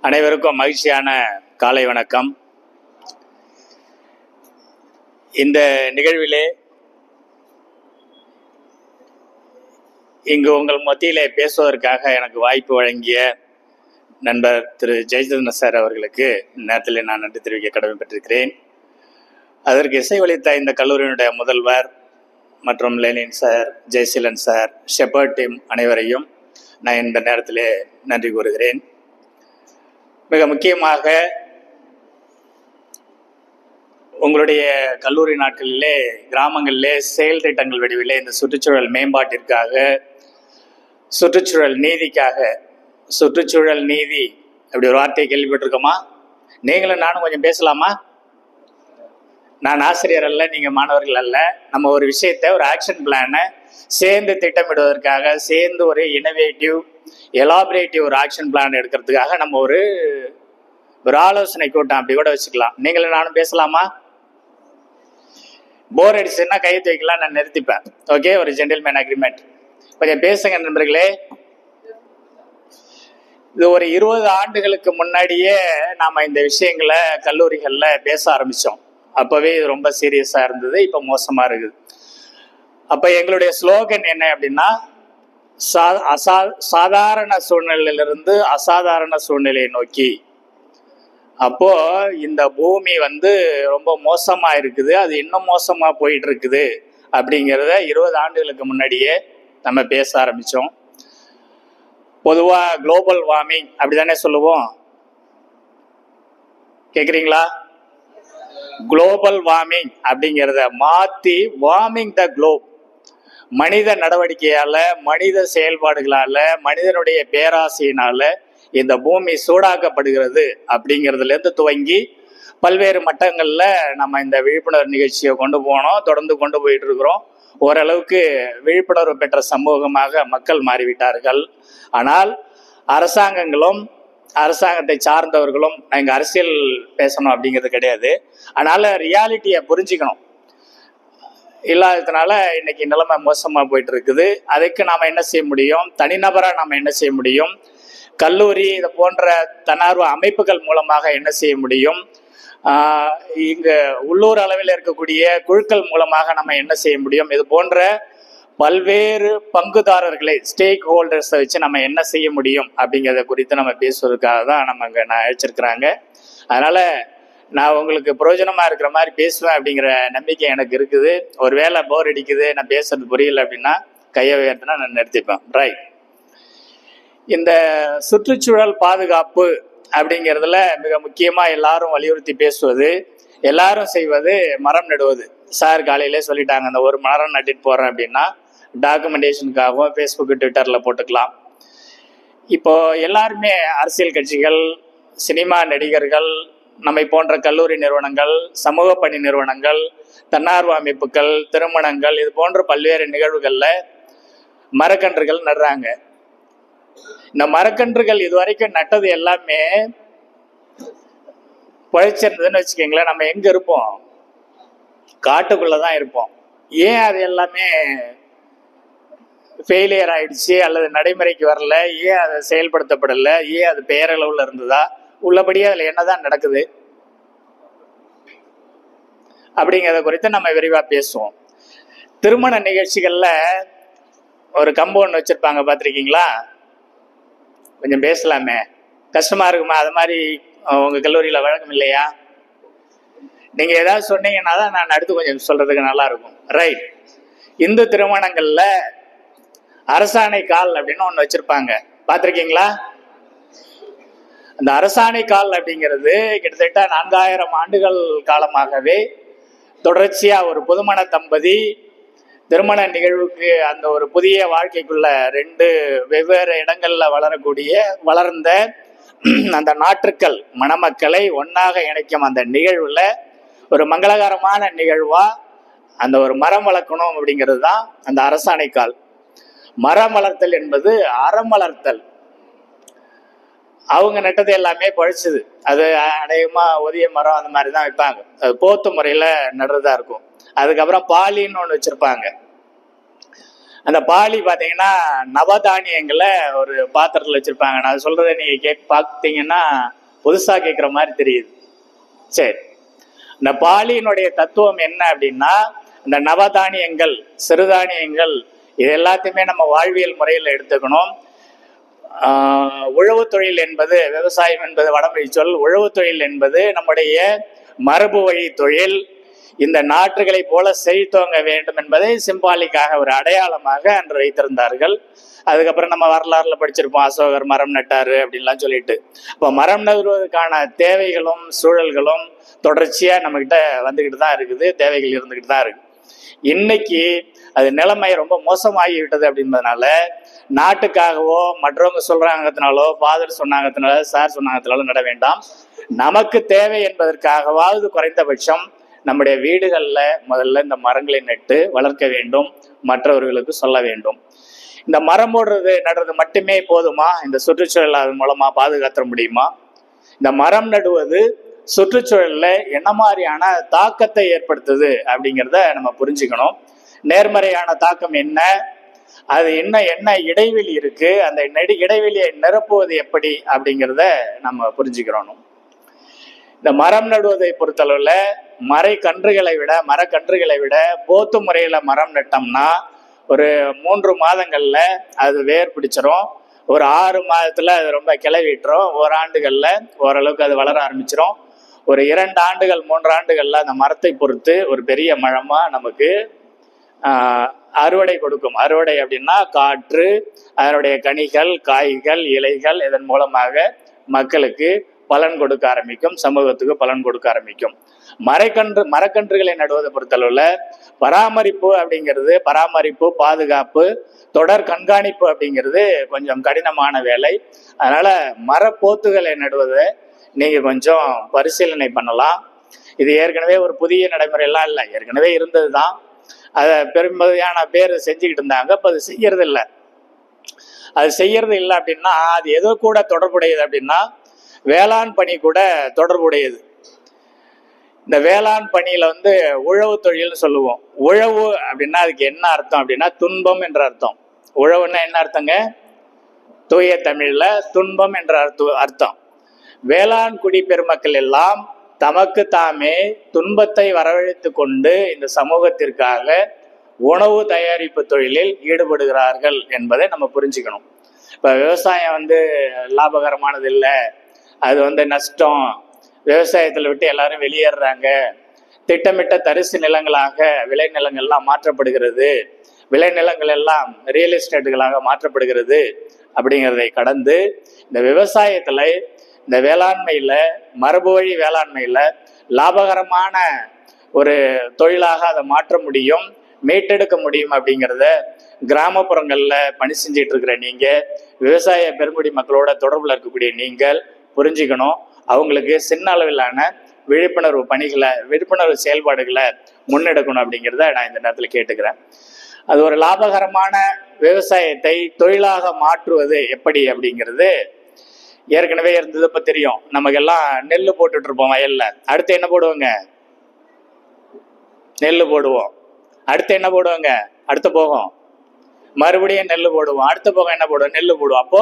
அனைவருக்கும் மகிழ்ச்சியான காலை வணக்கம். இந்த நிகழ்விலே இங்கு உங்கள் மத்தியிலே பேசுவதற்காக எனக்கு வாய்ப்பு வழங்கிய நண்பர் திரு ஜெயச்சந்திரன் சார் அவர்களுக்கு நேரத்தில் நான் நன்றி தெரிவிக்க கடமைப்பட்டிருக்கிறேன். அதற்கு இசையளித்த இந்த கல்லூரியினுடைய முதல்வர் மற்றும் Lenin sir, Jayaseelan sir, Shepherd team அனைவரையும் நான் இந்த நேரத்திலே நன்றி கூறுகிறேன். மிக முக்கியமாக உங்களுடைய கல்லூரி நாட்களிலே கிராமங்களிலே செயல் திட்டங்கள் வடிவிலே இந்த சுற்றுச்சூழல் மேம்பாட்டிற்காக, சுற்றுச்சூழல் நீதிக்காக, சுற்றுச்சூழல் நீதி அப்படி ஒரு வார்த்தையை கேள்விப்பட்டிருக்கோமா? நீங்களும் நானும் கொஞ்சம் பேசலாமா? நான் ஆசிரியர் அல்ல, நீங்கள் மாணவர்கள் அல்ல. நம்ம ஒரு விஷயத்தை, ஒரு ஆக்ஷன் பிளானை சேர்ந்து திட்டமிடுவதற்காக, சேர்ந்து ஒரு இனோவேட்டிவ் எலாபரேட்டிவ் ஒரு ஆக்ஷன் பிளான் எடுக்கிறதுக்காக நம்ம ஒரு ஆலோசனை கூட்டம் அப்படி கூட வச்சுக்கலாம். நீங்களும் நானும் பேசலாமா? போர் அடிச்சுன்னா கையெழுத்து வைக்கலாம், நான் நிறுத்திப்பேன். ஓகே, ஒரு ஜென்டில்மேன் அக்ரிமெண்ட். கொஞ்சம் பேசுங்க நண்பர்களே. இது ஒரு 20 ஆண்டுகளுக்கு முன்னாடியே நாம் இந்த விஷயங்களை கல்லூரிகளில் பேச ஆரம்பித்தோம். அப்போவே இது ரொம்ப சீரியஸாக இருந்தது, இப்போ மோசமாக இருக்குது. அப்போ எங்களுடைய ஸ்லோகன் என்ன அப்படின்னா, சாதாரண சூழ்நிலையிலிருந்து அசாதாரண சூழ்நிலையை நோக்கி. அப்போ இந்த பூமி ரொம்ப மோசமா இருக்குது, அது இன்னும் மோசமா போயிட்டு இருக்குது அப்படிங்கிறத 20 ஆண்டுகளுக்கு முன்னாடியே நம்ம பேச ஆரம்பிச்சோம். பொதுவா குளோபல் வார்மிங் அப்படிதானே சொல்லுவோம். கேக்குறீங்களா? குளோபல் வார்மிங் அப்படிங்கிறத மாத்தி வார்மிங் த குளோப். மனித நடவடிக்கையால, மனித செயல்பாடுகளால, மனிதனுடைய பேராசையினால இந்த பூமி சூடாக்கப்படுகிறது அப்படிங்கிறதுல இருந்து துவங்கி பல்வேறு மட்டங்கள்ல நம்ம இந்த விழிப்புணர்வு நிகழ்ச்சியை கொண்டு போனோம், தொடர்ந்து கொண்டு போயிட்டு இருக்கிறோம். ஓரளவுக்கு விழிப்புணர்வு பெற்ற சமூகமாக மக்கள் மாறிவிட்டார்கள். ஆனால் அரசாங்கங்களும் அரசாங்கத்தை சார்ந்தவர்களும் இங்க அரசியல் பேசணும் அப்படிங்கிறது கிடையாது. அதனால ரியாலிட்டியை புரிஞ்சுக்கணும். இல்லாததுனால இன்னைக்கு நிலைமை மோசமா போயிட்டு இருக்குது. அதுக்கு நாம என்ன செய்ய முடியும்? தனிநபரா நாம என்ன செய்ய முடியும்? கல்லூரி இது போன்ற தன்னார்வ அமைப்புகள் மூலமாக என்ன செய்ய முடியும்? இங்க உள்ளூர் அளவில் இருக்கக்கூடிய குழுக்கள் மூலமாக நம்ம என்ன செய்ய முடியும்? இது போன்ற பல்வேறு பங்குதாரர்களை, ஸ்டேக் ஹோல்டர்ஸை வச்சு நம்ம என்ன செய்ய முடியும் அப்படிங்கிறத குறித்து நம்ம பேசுவதற்காக தான் நம்ம அங்கே நான் அழைச்சிருக்கிறாங்க. அதனால நான் உங்களுக்கு பிரயோஜனமா இருக்கிற மாதிரி பேசுவேன் அப்படிங்கிற நம்பிக்கை எனக்கு இருக்குது. ஒருவேளை போர் அடிக்குது, நான் பேசுறது புரியல அப்படின்னா கையை உயர்த்தினா நான் நிறுத்திப்பேன். ரைட். இந்த சுற்றுச்சூழல் பாதுகாப்பு அப்படிங்கிறதுல மிக முக்கியமா எல்லாரும் வலியுறுத்தி பேசுவது, எல்லாரும் செய்வது மரம் நடுவது. சார் காலையிலே சொல்லிட்டாங்க, அந்த ஒரு மரம் நட்டிட்டு போறேன் அப்படின்னா டாக்குமெண்டேஷனுக்காகவும் ஃபேஸ்புக்கு, ட்விட்டர்ல போட்டுக்கலாம். இப்போ எல்லாருமே அரசியல் கட்சிகள், சினிமா நடிகர்கள், நம்மை போன்ற கல்லூரி நிறுவனங்கள், சமூக பணி நிறுவனங்கள், தன்னார்வ அமைப்புகள், திருமணங்கள், இது போன்ற பல்வேறு நிகழ்வுகள்ல மரக்கன்றுகள் நடுறாங்க. இந்த மரக்கன்றுகள் இதுவரைக்கும் நட்டது எல்லாமே பழிச்சிருந்ததுன்னு வச்சுக்கோங்களேன். நம்ம எங்க இருப்போம்? காட்டுக்குள்ளதான் இருப்போம். ஏன் அது எல்லாமே ஃபெயிலியர் ஆயிடுச்சு அல்லது நடைமுறைக்கு வரல? ஏன் அதை செயல்படுத்தப்படலை? ஏன் அது பெயரளவுல இருந்ததா? உள்ளபடியே அதுல என்னதான் நடக்குது அப்படிங்கிறத குறித்து நம்ம விரிவா பேசுவோம். திருமண நிகழ்ச்சிகள்ல ஒரு கம்பவுண்ட் வச்சிருப்பாங்க, பார்த்திருக்கீங்களா? கொஞ்சம் பேசலாமே, கஷ்டமா இருக்குமா? அது மாதிரி உங்க கல்லூரியில வழக்கம் இல்லையா? நீங்க ஏதாவது சொன்னீங்கன்னா தான் நான் அடுத்து கொஞ்சம் சொல்றதுக்கு நல்லா இருக்கும். ரைட். இந்து திருமணங்கள்ல அரசாணை கால் அப்படின்னு ஒண்ணு வச்சிருப்பாங்க, பார்த்திருக்கீங்களா? அந்த அரசாணை கால் அப்படிங்கிறது கிட்டத்தட்ட 4000 ஆண்டுகள் காலமாகவே தொடர்ச்சியா ஒரு புதுமண தம்பதி திருமண நிகழ்வுக்கு, அந்த ஒரு புதிய வாழ்க்கைக்குள்ள 2 வெவ்வேறு இடங்கள்ல வளர்ந்த அந்த நாற்றுக்கள் மணமக்களை ஒன்னாக இணைக்கும் அந்த நிகழ்வுல ஒரு மங்களகரமான நிகழ்வா அந்த ஒரு மரம் வளர்க்கணும் அப்படிங்கிறது தான் அந்த அரசாணை கால். மரம் வளர்த்தல் என்பது அறம் வளர்த்தல். அவங்க நட்டது எல்லாமே பழிச்சுது. அது அநேகமா ஒதிய மரம் அந்த மாதிரி தான் வைப்பாங்க. அது போத்து முறையில நடுறதா இருக்கும். அதுக்கப்புறம் பாலின்னு ஒன்று வச்சிருப்பாங்க. அந்த பாலி பார்த்தீங்கன்னா நவதானியங்களை ஒரு பாத்திரத்தில் வச்சிருப்பாங்க. நான் சொல்றதை நீங்க பார்த்தீங்கன்னா புதுசா கேட்குற மாதிரி தெரியுது. சரி, இந்த பாலியினுடைய தத்துவம் என்ன அப்படின்னா, இந்த நவதானியங்கள், சிறுதானியங்கள் இது எல்லாத்தையுமே நம்ம வாழ்வியல் முறையில் எடுத்துக்கணும். உழவு தொழில் என்பது, விவசாயம் என்பது வடமொழி சொல். உழவு தொழில் என்பது நம்முடைய மரபு வழி தொழில். இந்த நாற்றுகளை போல செழித்தோங்க வேண்டும் என்பதை சிம்பாலிக்காக ஒரு அடையாளமாக அன்று வைத்திருந்தார்கள். அதுக்கப்புறம் நம்ம வரலாறுல படிச்சிருப்போம், அசோகர் மரம் நட்டாரு அப்படின்லாம் சொல்லிட்டு. இப்போ மரம் நடுவதற்கான தேவைகளும் சூழல்களும் தொடர்ச்சியா நம்ம கிட்ட வந்துகிட்டு தான் இருக்குது, தேவைகள் இருந்துகிட்டு தான் இருக்கு. இன்னைக்கு அது நிலைமை ரொம்ப மோசமாகி விட்டது அப்படின்றதுனால நாட்டுக்காகவோ மற்றவங்க சொல்றாங்கத்தினாலோ, ஃபாதர் சொன்னாங்கத்தினால, சார் சொன்னாங்கத்தினாலோ நட வேண்டாம். நமக்கு தேவை என்பதற்காகவாவது குறைந்தபட்சம் நம்முடைய வீடுகளில் முதல்ல இந்த மரங்களை நட்டு வளர்க்க வேண்டும், மற்றவர்களுக்கு சொல்ல வேண்டும். இந்த மரம் நடுறது மட்டுமே போதுமா? இந்த சுற்றுச்சூழல் அதன் மூலமா பாதுகாத்த முடியுமா? இந்த மரம் நடுவது சுற்றுச்சூழல்ல என்ன மாதிரியான தாக்கத்தை ஏற்படுத்துது அப்படிங்கிறத நம்ம புரிஞ்சுக்கணும். நேர்மறையான தாக்கம் என்ன, அது என்ன இடைவெளி இருக்கு, அந்த இடைவெளியை நிரப்புவது எப்படி அப்படிங்கிறத நம்ம புரிஞ்சுக்கிறோம். இந்த மரம் நடுவதை பொறுத்தளவுல மரக்கன்றுகளை விட போத்து முறையில மரம் நட்டோம்னா ஒரு 3 மாதங்கள்ல அது வேர் பிடிச்சிரும். ஒரு 6 மாதத்துல அது ரொம்ப கிளவிட்டுரும். ஓராண்டுகள்ல ஓரளவுக்கு அது வளர ஆரம்பிச்சிரும். ஒரு 2 ஆண்டுகள் 3 ஆண்டுகள்ல அந்த மரத்தை பொறுத்து ஒரு பெரிய மரமா நமக்கு அறுவடை கொடுக்கும். அறுவடை அப்படின்னா காற்று, அதனுடைய கனிகள், காய்கள், இலைகள், இதன் மூலமாக மக்களுக்கு பலன் கொடுக்க ஆரம்பிக்கும், சமூகத்துக்கு பலன் கொடுக்க ஆரம்பிக்கும். மரக்கன்றுகளை நடுவதை பொறுத்தளவுல பராமரிப்பு, பாதுகாப்பு, தொடர் கண்காணிப்பு அப்படிங்கிறது கொஞ்சம் கடினமான வேலை. அதனால மரப்போத்துகளை நடுவதை நீங்க கொஞ்சம் பரிசீலனை பண்ணலாம். இது ஏற்கனவே ஒரு புதிய நடைமுறையெல்லாம் இல்லை, ஏற்கனவே இருந்தது தான். அதை பெரும்படியான பேர் செஞ்சுக்கிட்டு இருந்தாங்க. இப்போ அது செய்யறது இல்லை. அப்படின்னா அது எதோ கூட தொடர்புடையது அப்படின்னா வேளாண் பணி கூட தொடர்புடையது. இந்த வேளாண் பணியில உழவு தொழில்னு சொல்லுவோம். உழவு அப்படின்னா அதுக்கு என்ன அர்த்தம் அப்படின்னா துன்பம் என்ற அர்த்தம். உழவுன்னா என்ன அர்த்தங்க? தூய தமிழ்ல துன்பம் என்ற அர்த்தம். வேளாண் குடி பெருமக்கள் எல்லாம் தமக்கு தாமே துன்பத்தை வரவழைத்து கொண்டு இந்த சமூகத்திற்காக உணவு தயாரிப்பு தொழிலில் ஈடுபடுகிறார்கள் என்பதை நம்ம புரிஞ்சுக்கணும். இப்போ விவசாயம் லாபகரமானது இல்லை, அது நஷ்டம், விவசாயத்தில் விட்டு எல்லாரும் வெளியேறாங்க, திட்டமிட்ட தரிசு நிலங்களாக விளைநிலங்கள்லாம் மாற்றப்படுகிறது, விளைநிலங்கள் எல்லாம் ரியல் எஸ்டேட்டுகளாக மாற்றப்படுகிறது அப்படிங்கிறதை கடந்து இந்த விவசாயத்தில், இந்த வேளாண்மையில், மரபு வழி வேளாண்மையில் லாபகரமான ஒரு தொழிலாக அதை மாற்ற முடியும், மீட்டெடுக்க முடியும் அப்படிங்கிறத கிராமப்புறங்களில் பணி செஞ்சிட்டு இருக்கிற நீங்கள், விவசாய பெருங்குடி மக்களோட தொடர்பில் இருக்கக்கூடிய நீங்கள் புரிஞ்சுக்கணும். அவங்களுக்கு சின்ன அளவிலான விழிப்புணர்வு செயல்பாடுகளை முன்னெடுக்கணும் அப்படிங்கிறத நான் இந்த நேரத்தில் கேட்டுக்கிறேன். அது ஒரு லாபகரமான விவசாயத்தை தொழிலாக மாற்றுவது எப்படி அப்படிங்கிறது ஏற்கனவே இருந்தது. இப்போ தெரியும், நமக்கெல்லாம் நெல் போட்டுட்டு இருப்போம் வயல்ல. அடுத்து என்ன போடுவோங்க? நெல் போடுவோம். அடுத்து என்ன போடுவாங்க? அடுத்த போகும் மறுபடியும் நெல் போடுவோம். அடுத்த போகம் என்ன போடுவோம்? நெல் போடுவோம். அப்போ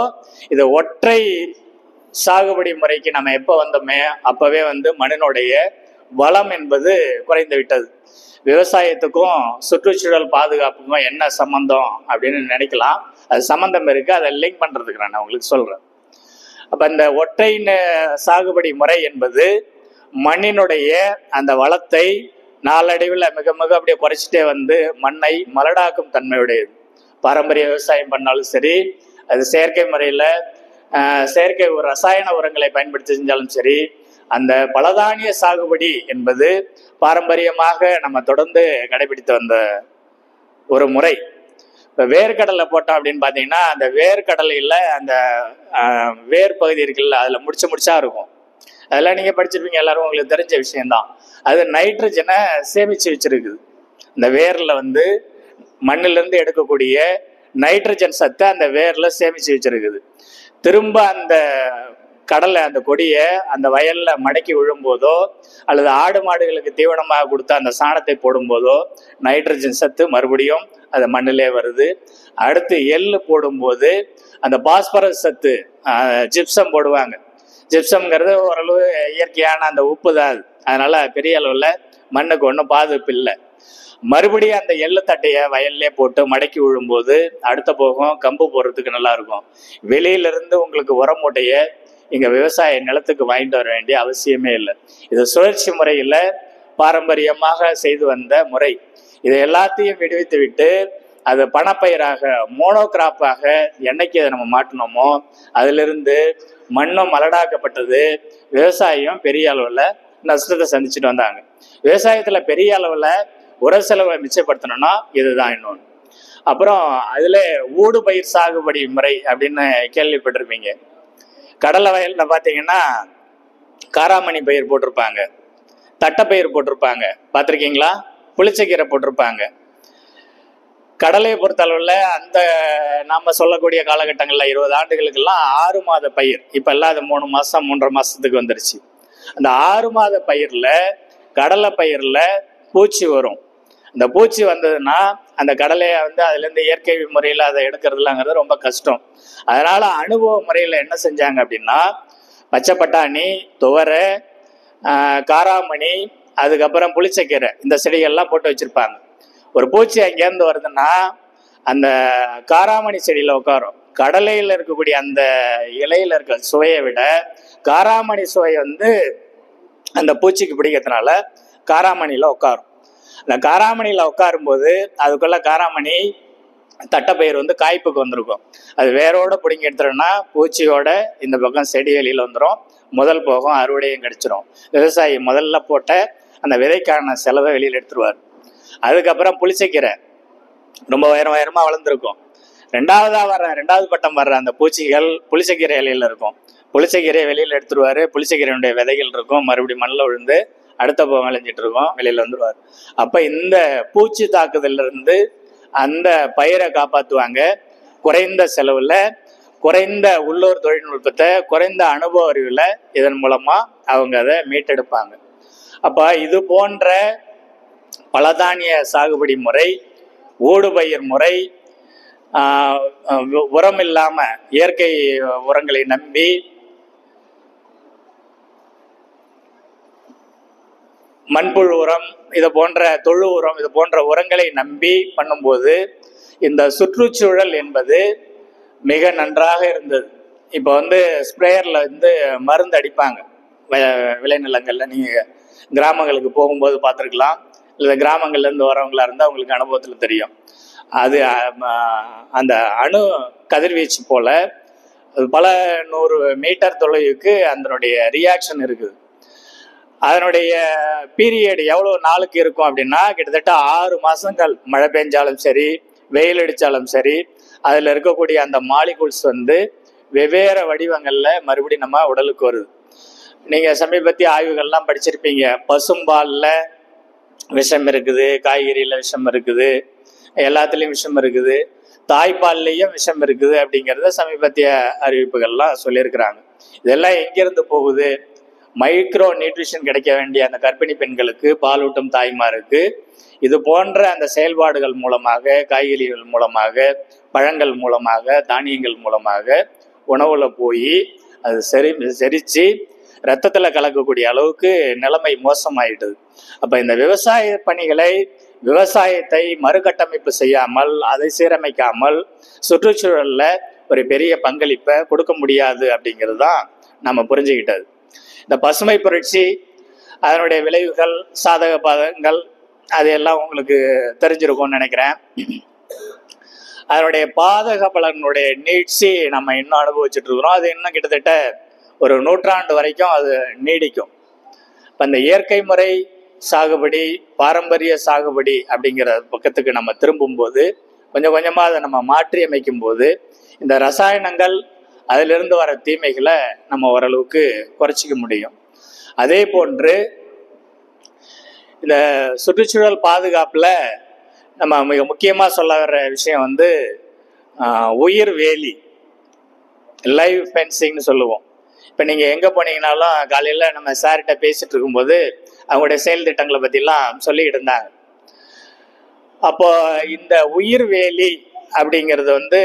இது ஒற்றை சாகுபடி முறைக்கு நம்ம எப்போ வந்தோமே அப்பவே மண்ணினுடைய வளம் என்பது குறைந்து விட்டது. விவசாயத்துக்கும் சுற்றுச்சூழல் பாதுகாப்புக்கும் என்ன சம்பந்தம் அப்படின்னு நினைக்கலாம். அது சம்பந்தம் இருக்கு, அதை லிங்க் பண்றதுக்கு நான் உங்களுக்கு சொல்றேன். அப்ப இந்த ஒற்றை சாகுபடி முறை என்பது மண்ணினுடைய அந்த வளத்தை நாளடைவில் மிக மிக அப்படியே குறைச்சிட்டே மண்ணை மலடாக்கும் தன்மையுடையது. பாரம்பரிய விவசாயம் பண்ணாலும் சரி, அது செயற்கை முறையில் செயற்கை ரசாயன உரங்களை பயன்படுத்தி செஞ்சாலும் சரி, அந்த பலதானிய சாகுபடி என்பது பாரம்பரியமாக நம்ம தொடர்ந்து கடைபிடித்து வந்த ஒரு முறை. இப்போ வேர்க்கடலை போட்டோம் அப்படின்னு பார்த்தீங்கன்னா, அந்த வேர்க்கடலையில் அந்த வேர் பகுதி இருக்குல்ல, அதில் முடிச்சா இருக்கும். அதெல்லாம் நீங்கள் படிச்சிருப்பீங்க, எல்லாரும் உங்களுக்கு தெரிஞ்ச விஷயம்தான். அது நைட்ரஜனை சேமித்து வச்சிருக்குது. இந்த வேரில் மண்ணிலிருந்து எடுக்கக்கூடிய நைட்ரஜன் சத்தை அந்த வேரில் சேமித்து வச்சிருக்குது. திரும்ப அந்த கடலை அந்த கொடியை அந்த வயல்ல மடக்கி விழும்போதோ அல்லது ஆடு மாடுகளுக்கு தீவனமாக கொடுத்த அந்த சாணத்தை போடும்போதோ நைட்ரஜன் சத்து மறுபடியும் அது மண்ணிலே வருது. அடுத்து எள்ளு போடும்போது அந்த பாஸ்பரஸ் சத்து, ஜிப்சம் போடுவாங்க. ஜிப்சம்ங்கிறது ஓரளவு இயற்கையான அந்த உப்பு தான் அது. அதனால பெரிய அளவில் மண்ணுக்கு ஒன்றும் பாதிப்பு இல்லை. மறுபடியும் அந்த எள்ளு தட்டையை வயல்லே போட்டு மடக்கி விழும்போது அடுத்த போகம் கம்பு போடுறதுக்கு நல்லா இருக்கும். வெளியிலிருந்து உங்களுக்கு உரம் மூட்டையை இங்கே விவசாய நிலத்துக்கு வாங்கிட்டு வர வேண்டிய அவசியமே இல்லை. இது சுழற்சி முறையில் பாரம்பரியமாக செய்து வந்த முறை. இதை எல்லாத்தையும் விடுவித்து விட்டு அது பணப்பயிராக மோனோகிராப்பாக என்னைக்கு அதை நம்ம மாட்டினோமோ அதிலிருந்து மண்ணும் மலடாக்கப்பட்டது. விவசாயம் பெரிய அளவில் நஷ்டத்தை சந்திச்சுட்டு வந்தாங்க. விவசாயத்தில் பெரிய அளவில் உர செலவை மிச்சப்படுத்தணும்னா இதுதான் இன்னொன்று. அப்புறம் அதில் ஊடு பயிர் சாகுபடி முறை அப்படின்னு கேள்விப்பட்டிருப்பீங்க. கடலை வயலில் பார்த்தீங்கன்னா காராமணி பயிர் போட்டிருப்பாங்க, தட்டைப்பயிர் போட்டிருப்பாங்க, பார்த்துருக்கீங்களா? புளிச்சக்கீரை போட்டிருப்பாங்க. கடலையை பொறுத்தளவில் அந்த நம்ம சொல்லக்கூடிய காலகட்டங்களில் 20 ஆண்டுகளுக்கெல்லாம் 6 மாத பயிர். இப்போ எல்லாம் அது 3 மாதம் 3.5 மாதத்துக்கு வந்துருச்சு. அந்த 6 மாத பயிரில் கடலை பயிரில் பூச்சி வரும். அந்த பூச்சி வந்ததுன்னா அந்த கடலையை அதுலேருந்து இயற்கை முறையில் அதை எடுக்கிறதுலாங்கிறது ரொம்ப கஷ்டம். அதனால் அனுபவ முறையில் என்ன செஞ்சாங்க அப்படின்னா, பச்சை பட்டாணி, துவரை, காராமணி, அதுக்கப்புறம் புளிச்சக்கீரை, இந்த செடிகள்லாம் போட்டு வச்சுருப்பாங்க. ஒரு பூச்சி அங்கேருந்து வருதுன்னா அந்த காராமணி செடியில் உட்காரும். கடலையில் இருக்கக்கூடிய அந்த இலையில் இருக்க சுவையை விட காராமணி சுவை அந்த பூச்சிக்கு பிடிக்கிறதுனால காராமணியில் உட்காரும். அந்த காராமணியில் உட்காரும்போது அதுக்குள்ள காராமணி தட்டைப்பயிர் காய்ப்புக்கு வந்திருக்கும். அது வேரோட பிடிங்கி எடுத்துட்டோம்னா பூச்சியோட இந்த பக்கம் செடி வெளியில் வந்துடும். முதல் போகம் அறுவடையும் கிடைச்சிரும். விவசாயி முதல்ல போட்ட அந்த விதைக்கான செலவை வெளியில் எடுத்துருவார். அதுக்கப்புறம் புளிச்சக்கீரை ரொம்ப உயரமாக வளர்ந்துருக்கும். ரெண்டாவது பட்டம் வர்ற அந்த பூச்சிகள் புளிச்சக்கீரை இலையில இருக்கும். புளிச்சக்கீரையை வெளியில் எடுத்துருவாரு. புளிச்சக்கீரையுடைய விதைகள் இருக்கும். மறுபடியும் மண்ணில் விழுந்து அடுத்த போகம் விளைஞ்சிட்டு இருக்கும். வெளியில் வந்துடுவார். அப்போ இந்த பூச்சி தாக்குதலிருந்து அந்த பயிரை காப்பாற்றுவாங்க. குறைந்த செலவில், குறைந்த உள்ளூர் தொழில்நுட்பத்தை, குறைந்த அனுபவ அறிவில் இதன் மூலமாக அவங்க அதை மீட்டெடுப்பாங்க. அப்போ இது போன்ற பலதானிய சாகுபடி முறை, ஊடுபயிர் முறை, உரம் இல்லாமல் இயற்கை உரங்களை நம்பி மண்புழு உரம், இது போன்ற தொழு உரம், இது போன்ற உரங்களை நம்பி பண்ணும்போது இந்த சுற்றுச்சூழல் என்பது மிக நன்றாக இருந்தது. இப்போ ஸ்ப்ரேயரில் மருந்து அடிப்பாங்க விளைநிலங்களில். நீங்கள் கிராமங்களுக்கு போகும்போது பார்த்துருக்கலாம். இல்லை கிராமங்கள்லேருந்து வரவங்களா இருந்தால் அவங்களுக்கு அனுபவத்தில் தெரியும். அது அந்த அணு கதிர்வீச்சு போல் பல 100 மீட்டர் தொலைவுக்கு அதனுடைய ரியாக்ஷன் இருக்குது. அதனுடைய பீரியட் எவ்வளோ நாளுக்கு இருக்கும் அப்படின்னா கிட்டத்தட்ட 6 மாதங்கள். மழை பெஞ்சாலும் சரி, வெயில் அடித்தாலும் சரி, அதில் இருக்கக்கூடிய அந்த மாலிகூல்ஸ் வெவ்வேறு வடிவங்களில் மறுபடியும் நம்ம உடலுக்கு வருது. நீங்கள் சமீபத்திய ஆய்வுகள்லாம் படிச்சிருப்பீங்க. பசும்பாலில் விஷம் இருக்குது, காய்கறியில் விஷம் இருக்குது, எல்லாத்துலேயும் விஷம் இருக்குது, தாய்ப்பால்லையும் விஷம் இருக்குது அப்படிங்கிறத சமீபத்திய அறிவிப்புகள்லாம் சொல்லியிருக்கிறாங்க. இதெல்லாம் எங்கேருந்து போகுது? மைக்ரோ நியூட்ரிஷன் கிடைக்க வேண்டிய அந்த கர்ப்பிணி பெண்களுக்கு, பாலூட்டும் தாய்மாருக்கு இது போன்ற அந்த செயல்பாடுகள் மூலமாக, காய்கறிகள் மூலமாக, பழங்கள் மூலமாக, தானியங்கள் மூலமாக உணவுல போய் அது செரிச்சு ரத்தத்தில் கலக்கக்கூடிய அளவுக்கு நிலைமை மோசமாயிட்டது. அப்போ இந்த விவசாய பணிகளை, விவசாயத்தை மறுகட்டமைப்பு செய்யாமல், அதை சீரமைக்காமல் சுற்றுச்சூழலில் ஒரு பெரிய பங்களிப்பை கொடுக்க முடியாது அப்படிங்கிறது தான் நம்ம புரிஞ்சுக்கிட்டது. இந்த பசுமை புரட்சி, அதனுடைய விளைவுகள், சாதக பாதகங்கள், அதையெல்லாம் உங்களுக்கு தெரிஞ்சிருக்கும்னு நினைக்கிறேன். அதனுடைய பாதக பலனுடைய நீட்சி நம்ம இன்னும் அனுபவிச்சுட்டு இருக்கிறோம். அது இன்னும் கிட்டத்தட்ட ஒரு 100 ஆண்டு வரைக்கும் அது நீடிக்கும். இப்போ இந்த இயற்கை முறை சாகுபடி, பாரம்பரிய சாகுபடி அப்படிங்கிற பக்கத்துக்கு நம்ம திரும்பும்போது, கொஞ்சம் கொஞ்சமாக அதை நம்ம மாற்றி அமைக்கும் போது இந்த ரசாயனங்கள், அதிலிருந்து வர தீமைகளை நம்ம ஓரளவுக்கு குறைச்சிக்க முடியும். அதே போன்று இந்த சுற்றுச்சூழல் பாதுகாப்பில் நம்ம மிக முக்கியமாக சொல்ல வர்ற விஷயம் உயிர் வேலி, லைவ் ஃபென்சிங்னு சொல்லுவோம். இப்போ நீங்கள் எங்கே போனீங்கனாலும் காலையில் நம்ம சார்கிட்ட பேசிகிட்டு இருக்கும்போது அவங்களுடைய செயல் திட்டங்களை பற்றிலாம் சொல்லிக்கிட்டு இருந்தாங்க. அப்போ இந்த உயிர்வேலி அப்படிங்கிறது வந்து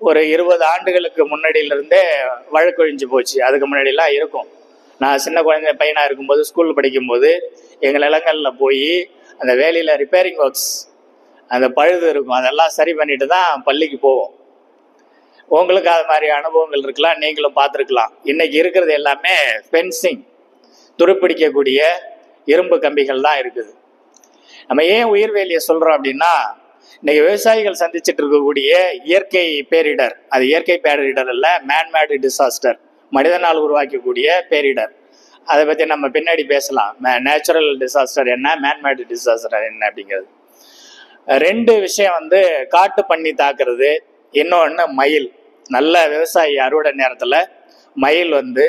ஒரு 20 ஆண்டுகளுக்கு முன்னாடியிலிருந்தே வழக்கொழிஞ்சு போச்சு. அதுக்கு முன்னாடிலாம் இருக்கும். நான் சின்ன குழந்தை பையனாக இருக்கும்போது ஸ்கூல் படிக்கும்போது எங்கள் நிலங்களில் போய் அந்த வேலியில் ரிப்பேரிங் ஒர்க்ஸ், அந்த பழுது இருக்கும், அதெல்லாம் சரி பண்ணிட்டு தான் பள்ளிக்கு போவோம். உங்களுக்கு அது மாதிரி அனுபவங்கள் இருக்கலாம், நீங்களும் பார்த்துருக்கலாம். இன்னைக்கு இருக்கிறது எல்லாமே ஃபென்சிங், துருப்பிடிக்கக்கூடிய இரும்பு கம்பிகள் தான் இருக்குது. நம்ம ஏன் உயிர்வேலியை சொல்கிறோம் அப்படின்னா, இன்னைக்கு விவசாயிகள் சந்திச்சுட்டு இருக்கக்கூடிய இயற்கை பேரிடர், அது இயற்கை பேரிடர் இல்லை, மேன்மேடு டிசாஸ்டர், மனிதனால் உருவாக்கக்கூடிய பேரிடர். அதை பற்றி நம்ம பின்னாடி பேசலாம். நேச்சுரல் டிசாஸ்டர் என்ன, மேன்மேடு டிசாஸ்டர் என்ன அப்படிங்கிறது. 2 விஷயம் வந்து காட்டு பண்ணி தாக்குறது, இன்னொன்று மயில். நல்ல விவசாயி அறுவடை நேரத்தில் மயில் வந்து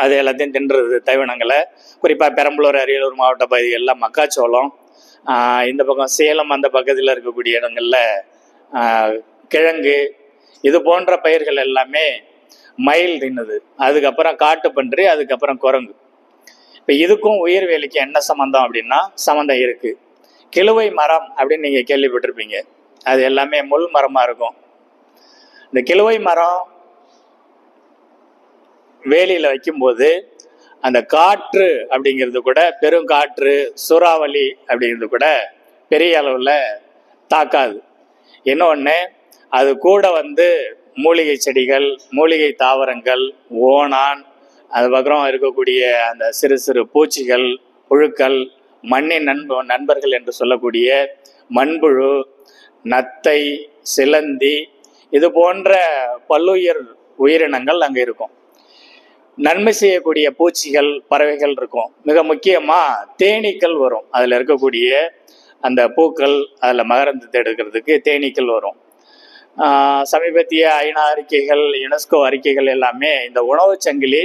அது எல்லாத்தையும் தின்றுறது, தவினங்களை. குறிப்பாக பெரம்பலூர், அரியலூர் மாவட்ட பகுதிகளில் மக்காச்சோளம், இந்த பக்கம் சேலம் அந்த பக்கத்தில் இருக்கக்கூடிய இடங்களில் கிழங்கு, இது போன்ற பயிர்கள் எல்லாமே மயில் தின்னுது. அதுக்கப்புறம் காட்டுப்பன்றி, அதுக்கப்புறம் குரங்கு. இப்போ இதுக்கும் உயிர்வேலிக்கு என்ன சம்மந்தம் அப்படின்னா, சம்மந்தம் இருக்குது. கிழுவை மரம் அப்படின்னு நீங்கள் கேள்விப்பட்டிருப்பீங்க. அது எல்லாமே முள் மரமாக இருக்கும். இந்த கிழுவை மரம் வேலியில் வைக்கும்போது அந்த காற்று அப்படிங்கிறது கூட, பெருங்காற்று, சூறாவளி அப்படிங்கிறது கூட பெரிய அளவில் தாக்காது. இன்னொன்று, அது கூட வந்து மூலிகை செடிகள், மூலிகை தாவரங்கள், ஓணான், அதுக்கப்புறம் இருக்கக்கூடிய அந்த சிறு சிறு பூச்சிகள், புழுக்கள், மண்ணின் நண்பர்கள் என்று சொல்லக்கூடிய மண்புழு, நத்தை, சிலந்தி, இது போன்ற பல்லுயிர் உயிரினங்கள் அங்கே இருக்கும். நன்மை செய்யக்கூடிய பூச்சிகள், பறவைகள் இருக்கும். மிக முக்கியமாக தேனீக்கள் வரும். அதில் இருக்கக்கூடிய அந்த பூக்கள், அதில் மகரந்தத்தை எடுக்கிறதுக்கு தேனீக்கள் வரும். சமீபத்திய ஐநா அறிக்கைகள், யுனெஸ்கோ அறிக்கைகள் எல்லாமே இந்த உணவு சங்கிலி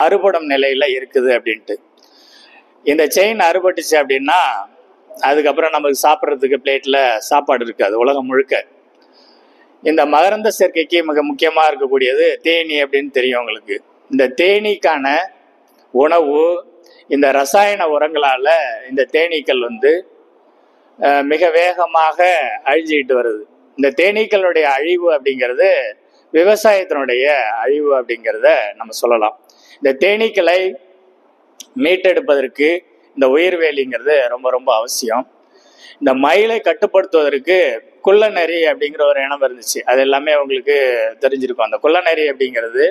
அறுபடும் நிலையில் இருக்குது அப்படின்ட்டு. இந்த செயின் அறுபட்டுச்சு அப்படின்னா அதுக்கப்புறம் நமக்கு சாப்பிட்றதுக்கு பிளேட்டில் சாப்பாடு இருக்காது உலகம் முழுக்க. இந்த மகரந்த சேர்க்கைக்கு மிக முக்கியமாக இருக்கக்கூடியது தேனீ அப்படின்னு தெரியும் உங்களுக்கு. இந்த தேனீக்கான உணவு இந்த ரசாயன உரங்களால் இந்த தேனீக்கள் வந்து மிக வேகமாக அழிஞ்சிக்கிட்டு வருது. இந்த தேனீக்களுடைய அழிவு அப்படிங்கிறது விவசாயத்தினுடைய அழிவு அப்படிங்கிறத நம்ம சொல்லலாம். இந்த தேனீக்களை மீட்டெடுப்பதற்கு இந்த உயிர்வேலிங்கிறது ரொம்ப ரொம்ப அவசியம். இந்த மயிலை கட்டுப்படுத்துவதற்கு குள்ளநரி அப்படிங்கிற ஒரு இனம் இருந்துச்சு. அது எல்லாமே உங்களுக்கு தெரிஞ்சிருக்கும். அந்த குள்ளநரி அப்படிங்கிறது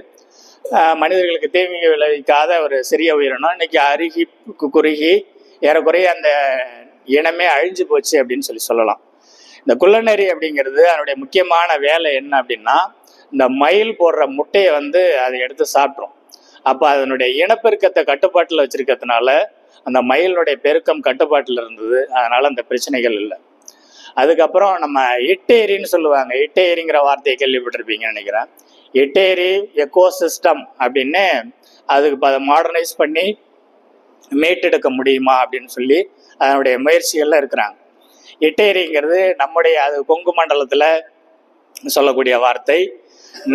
மனிதர்களுக்கு தீமை விளைவிக்காத ஒரு சிறிய உயிரினம். இன்னைக்கு அருகி குறுகி ஏறக்குறைய அந்த இனமே அழிஞ்சு போச்சு அப்படின்னு சொல்லலாம். இந்த குள்ளநரி அப்படிங்கிறது அதனுடைய முக்கியமான வேலை என்ன அப்படின்னா, இந்த மயில் போடுற முட்டையை வந்து அதை எடுத்து சாப்பிட்ரும். அப்போ அதனுடைய இனப்பெருக்கத்தை கட்டுப்பாட்டில் வச்சிருக்கிறதுனால அந்த மயிலுடைய பெருக்கம் கட்டுப்பாட்டில் இருந்தது. அதனால அந்த பிரச்சனைகள் இல்லை. அதுக்கப்புறம் நம்ம இட்டேரின்னு சொல்லுவாங்க. இட்டேரிங்கிற வார்த்தையை கேள்விப்பட்டிருப்பீங்கன்னு நினைக்கிறேன். இட்டேரி எக்கோசிஸ்டம் அப்படின்னு அதுக்கு அதை மாடர்னைஸ் பண்ணி மீட்டெடுக்க முடியுமா அப்படின்னு சொல்லி அதனுடைய முயற்சிகள்லாம் இருக்கிறாங்க. இட்டேரிங்கிறது நம்முடைய அது கொங்கு மண்டலத்தில் சொல்லக்கூடிய வார்த்தை.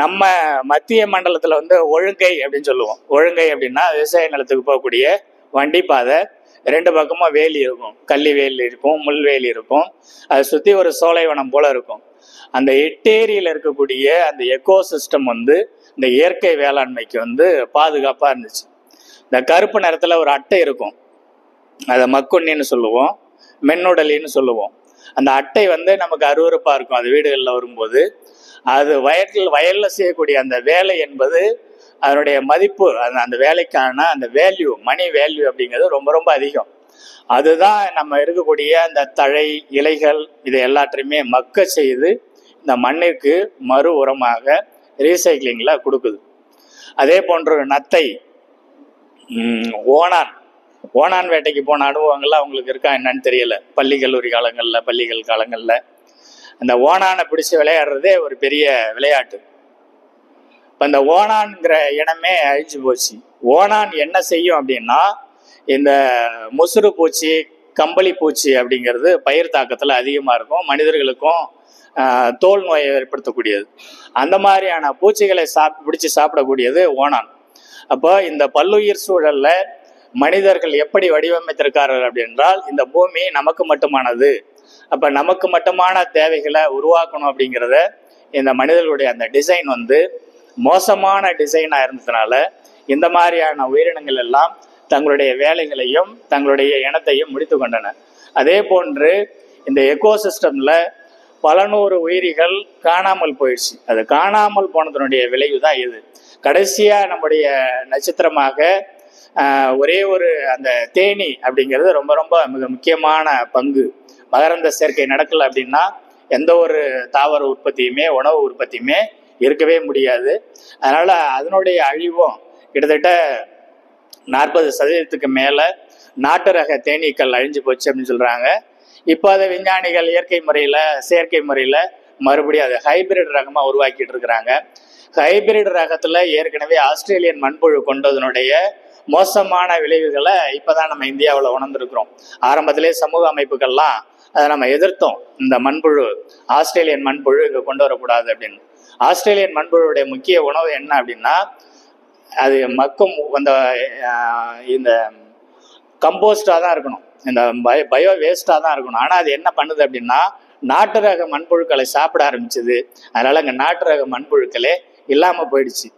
நம்ம மத்திய மண்டலத்தில் வந்து ஒழுங்கை அப்படின்னு சொல்லுவோம். ஒழுங்கை அப்படின்னா விவசாய நிலத்துக்கு போகக்கூடிய வண்டி பாதை, 2 பக்கமும் வேலி இருக்கும். கள்ளி வேலி இருக்கும், முள்வேலி இருக்கும். அதை சுற்றி ஒரு சோலைவனம் போல இருக்கும். அந்த இட்டேரியில் இருக்கக்கூடிய அந்த எக்கோசிஸ்டம் வந்து இந்த இயற்கை வேளாண்மைக்கு வந்து பாதுகாப்பாக இருந்துச்சு. இந்த கருப்பு நிறத்தில் ஒரு அட்டை இருக்கும். அதை மக்குண்ணின்னு சொல்லுவோம், மென்னுடலின்னு சொல்லுவோம். அந்த அட்டை வந்து நமக்கு அருவருப்பாக இருக்கும். அது வீடுகளில் வரும்போது அது வயலில் செய்யக்கூடிய அந்த வேலை என்பது அதனுடைய மதிப்பு, அந்த வேலைக்கான அந்த வேல்யூ, மணி வேல்யூ அப்படிங்கிறது ரொம்ப ரொம்ப அதிகம். அதுதான் நம்ம இருக்கக்கூடிய அந்த தழை, இலைகள், இது எல்லாத்தையுமே மக்க செய்து இந்த மண்ணிற்கு மறு உரமாக ரீசைக்ளிங்கில் கொடுக்குது. அதே போன்று நத்தை, ஓணான் வேட்டைக்கு போன அனுபவங்கள்லாம் அவங்களுக்கு இருக்கா என்னன்னு தெரியல. பள்ளிகள் காலங்களில் அந்த ஓணானை பிடிச்சி விளையாடுறதே ஒரு பெரிய விளையாட்டு. இப்போ இந்த ஓணான்ங்கிற இனமே அழிஞ்சு போச்சு. ஓணான் என்ன செய்யும் அப்படின்னா, இந்த முசுறு பூச்சி, கம்பளி பூச்சி அப்படிங்கிறது பயிர் தாக்கத்தில் அதிகமாக இருக்கும். மனிதர்களுக்கும் தோல் நோயை ஏற்படுத்தக்கூடியது. அந்த மாதிரியான பூச்சிகளை பிடிச்சி சாப்பிடக்கூடியது ஓணான். அப்போ இந்த பல்லுயிர் சூழல்ல மனிதர்கள் எப்படி வடிவமைத்திருக்கார்கள் அப்படின்றால், இந்த பூமி நமக்கு மட்டுமானது. அப்ப நமக்கு மட்டுமான தேவைகளை உருவாக்கணும் அப்படிங்கிறத இந்த மனிதர்களுடைய அந்த டிசைன் வந்து மோசமான டிசைனா இருந்ததுனால இந்த மாதிரியான உயிரினங்கள் எல்லாம் தங்களுடைய வேலைகளையும் தங்களுடைய இனத்தையும் முடித்து கொண்டன. அதே போன்று இந்த எக்கோசிஸ்டம்ல பல நூறு உயிரிகள் காணாமல் போயிடுச்சு. அது காணாமல் போனதனுடைய விளைவு தான் இது. கடைசியா நம்முடைய நட்சத்திரமாக ஒரே ஒரு அந்த தேனி அப்படிங்கிறது ரொம்ப ரொம்ப மிக முக்கியமான பங்கு. மகரந்த சேர்க்கை நடக்கல அப்படின்னா எந்த ஒரு தாவர உற்பத்தியுமே உணவு உற்பத்தியுமே இருக்கவே முடியாது. அதனால அதனுடைய அழிவும் கிட்டத்தட்ட 40% மேல நாட்டு ரக தேனீக்கள் அழிஞ்சு போச்சு அப்படின்னு சொல்றாங்க. இப்போ அதை விஞ்ஞானிகள் இயற்கை முறையில செயற்கை முறையில மறுபடியும் அதை ஹைபிரிட் ரகமா உருவாக்கிட்டு இருக்கிறாங்க. ஹைபிரிட் ரகத்துல ஏற்கனவே ஆஸ்திரேலியன் மண்புழு கொண்டதனுடைய மோசமான விளைவுகளை இப்பதான் நம்ம இந்தியாவில் உணர்ந்திருக்கிறோம். ஆரம்பத்திலே சமூக அமைப்புகள்லாம் அதை நம்ம எதிர்த்தோம். இந்த மண்புழு ஆஸ்திரேலியன் மண்புழு இங்க கொண்டு வரக்கூடாது அப்படின்னு. ஆஸ்திரேலியன் மண்புழுடைய முக்கிய உணவு என்ன அப்படின்னா, அது மக்கும் இந்த கம்போஸ்டா தான் இருக்கணும், இந்த பயோ வேஸ்டா தான் இருக்கணும். ஆனா அது என்ன பண்ணுது அப்படின்னா, நாட்டு ரக மண்புழுக்களை சாப்பிட ஆரம்பிச்சது. அதனால அங்க நாட்டு ரக மண்புழுக்களே இல்லாம போயிடுச்சு.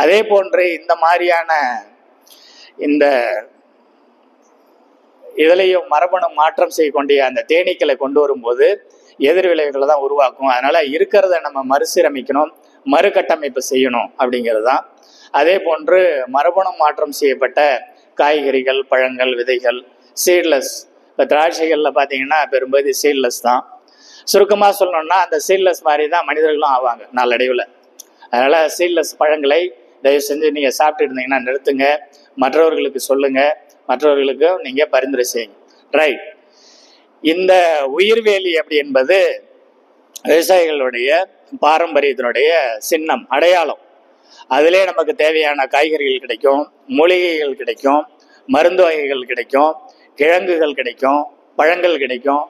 அதே போன்று இந்த மாதிரியான இந்த இதுலையும் மரபணு மாற்றம் செய்யக்கூடிய அந்த தேனீக்களை கொண்டு வரும்போது எதிர் விளைவுகளை தான் உருவாக்கும். அதனால இருக்கிறத நம்ம மறுசீரமைக்கணும், மறுகட்டமைப்பு செய்யணும் அப்படிங்கிறது தான். அதே போன்று மரபணு மாற்றம் செய்யப்பட்ட காய்கறிகள், பழங்கள், விதைகள், சீட்லெஸ். இப்போ திராட்சைகளில் பார்த்தீங்கன்னா பெரும்பகுதி சீட்லெஸ் தான். சுருக்கமாக சொல்லணும்னா அந்த சீட்லெஸ் மாதிரி தான் மனிதர்களும் ஆவாங்க நாளடைவில். அதனால சீட்லெஸ் பழங்களை தயவு செஞ்சு நீங்கள் சாப்பிட்டு இருந்தீங்கன்னா நிறுத்துங்க, மற்றவர்களுக்கு சொல்லுங்க, மற்றவர்களுக்கும் நீங்கள் பரிந்துரை செய்யுங்க. ரைட். இந்த உயிர்வேலி அப்படி என்பது விவசாயிகளுடைய பாரம்பரியத்தினுடைய சின்னம், அடையாளம். அதிலே நமக்கு தேவையான காய்கறிகள் கிடைக்கும், மூலிகைகள் கிடைக்கும், மருந்து வகைகள் கிடைக்கும், கிழங்குகள் கிடைக்கும், பழங்கள் கிடைக்கும்.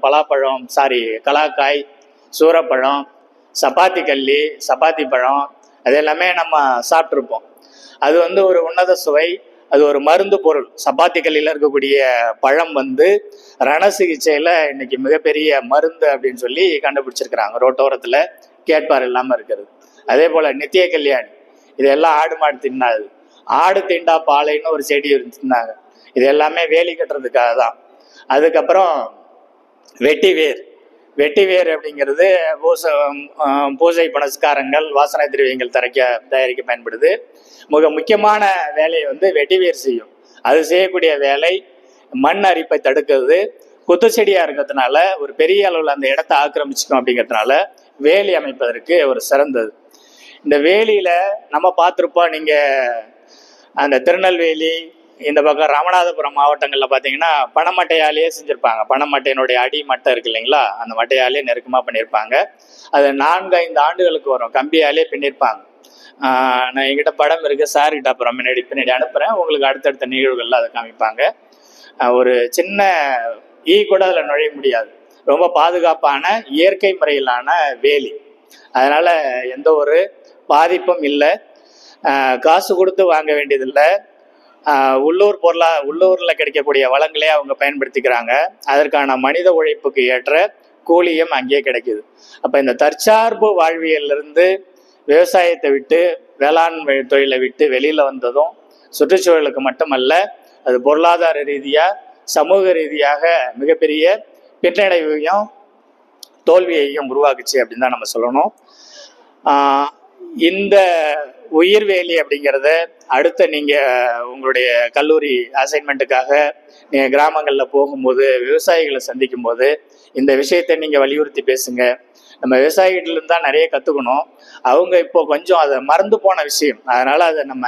பலாப்பழம், கலாக்காய், சூரப்பழம், சப்பாத்தி கல்லி, சப்பாத்தி பழம், அது எல்லாமே நம்ம சாப்பிட்ருப்போம். அது வந்து ஒரு உன்னத சுவை, அது ஒரு மருந்து பொருள். சப்பாத்தி கல்லியில் இருக்கக்கூடிய பழம் வந்து ரண சிகிச்சையில் இன்னைக்கு மிகப்பெரிய மருந்து அப்படின்னு சொல்லி கண்டுபிடிச்சிருக்கிறாங்க. ரோட்டோரத்தில் கேட்பார் இல்லாமல் இருக்கிறது. அதே போல் நித்திய கல்யாணி, இதெல்லாம் ஆடு மாடு தின்னாது. ஆடு தீண்டா பாலைன்னு ஒரு செடி இருந்தாங்க. இது எல்லாமே வேலி கட்டுறதுக்காக தான். அதுக்கப்புறம் வெட்டிவேர் அப்படிங்கிறது பூஜை புனஸ்காரங்கள், வாசனை திரவியங்கள் தயாரிக்க பயன்படுது. மிக முக்கியமான வேலையை வந்து வெட்டிவேர் செய்யும். அது செய்யக்கூடிய வேலை மண் அரிப்பை தடுக்கிறது. குத்து செடியா இருக்கிறதுனால ஒரு பெரிய அளவில் அந்த இடத்தை ஆக்கிரமிச்சுக்கும். அப்படிங்கிறதுனால வேலி அமைப்பதற்கு ஒரு சிறந்தது. இந்த வேலியில நம்ம பார்த்துருப்போம். நீங்க அந்த திருநெல்வேலி, இந்த பக்கம் ராமநாதபுரம் மாவட்டங்களில் பார்த்தீங்கன்னா பனைமட்டையாலேயே செஞ்சுருப்பாங்க. பனைமட்டையினுடைய அடி மட்டை இருக்கு இல்லைங்களா, அந்த மட்டையாலே நெருக்கமாக பண்ணியிருப்பாங்க. அது 4-5 ஆண்டுகளுக்கு வரும், கம்பியாலே பின்னிருப்பாங்க. நான் எங்கிட்ட படம் இருக்கு, சார்கிட்ட அப்புறம் பின்னாடி அனுப்புகிறேன். உங்களுக்கு அடுத்தடுத்த நிகழ்வுகளில் அதை காமிப்பாங்க. ஒரு சின்ன கூட அதில் நுழைய முடியாது. ரொம்ப பாதுகாப்பான இயற்கை முறையிலான வேலி. அதனால எந்த ஒரு பாதிப்பும் இல்லை. காசு கொடுத்து வாங்க வேண்டியதில்லை. உள்ளூரில் கிடைக்கக்கூடிய வளங்களே அவங்க பயன்படுத்திக்கிறாங்க. அதற்கான மனித உழைப்புக்கு ஏற்ற கூலியும் அங்கேயே கிடைக்குது. அப்போ இந்த தற்சார்பு வாழ்வியலிருந்து விவசாயத்தை விட்டு வேளாண்மை தொழிலை விட்டு வெளியில் வந்ததும் சுற்றுச்சூழலுக்கு மட்டுமல்ல, அது பொருளாதார ரீதியாக சமூக ரீதியாக மிகப்பெரிய பின்னடைவையும் தோல்வியையும் உருவாக்குச்சு அப்படின்னு தான் நம்ம சொல்லணும். இந்த உயிர்வேலி அப்படிங்கிறத அடுத்த நீங்கள் உங்களுடைய கல்லூரி அசைன்மெண்ட்டுக்காக நீங்கள் கிராமங்களில் போகும்போது, விவசாயிகளை சந்திக்கும் போது இந்த விஷயத்தை நீங்கள் வலியுறுத்தி பேசுங்க. நம்ம விவசாயிகிட்டிருந்து தான் நிறைய கற்றுக்கணும். அவங்க இப்போ கொஞ்சம் அதை மறந்து போன விஷயம். அதனால் அதை நம்ம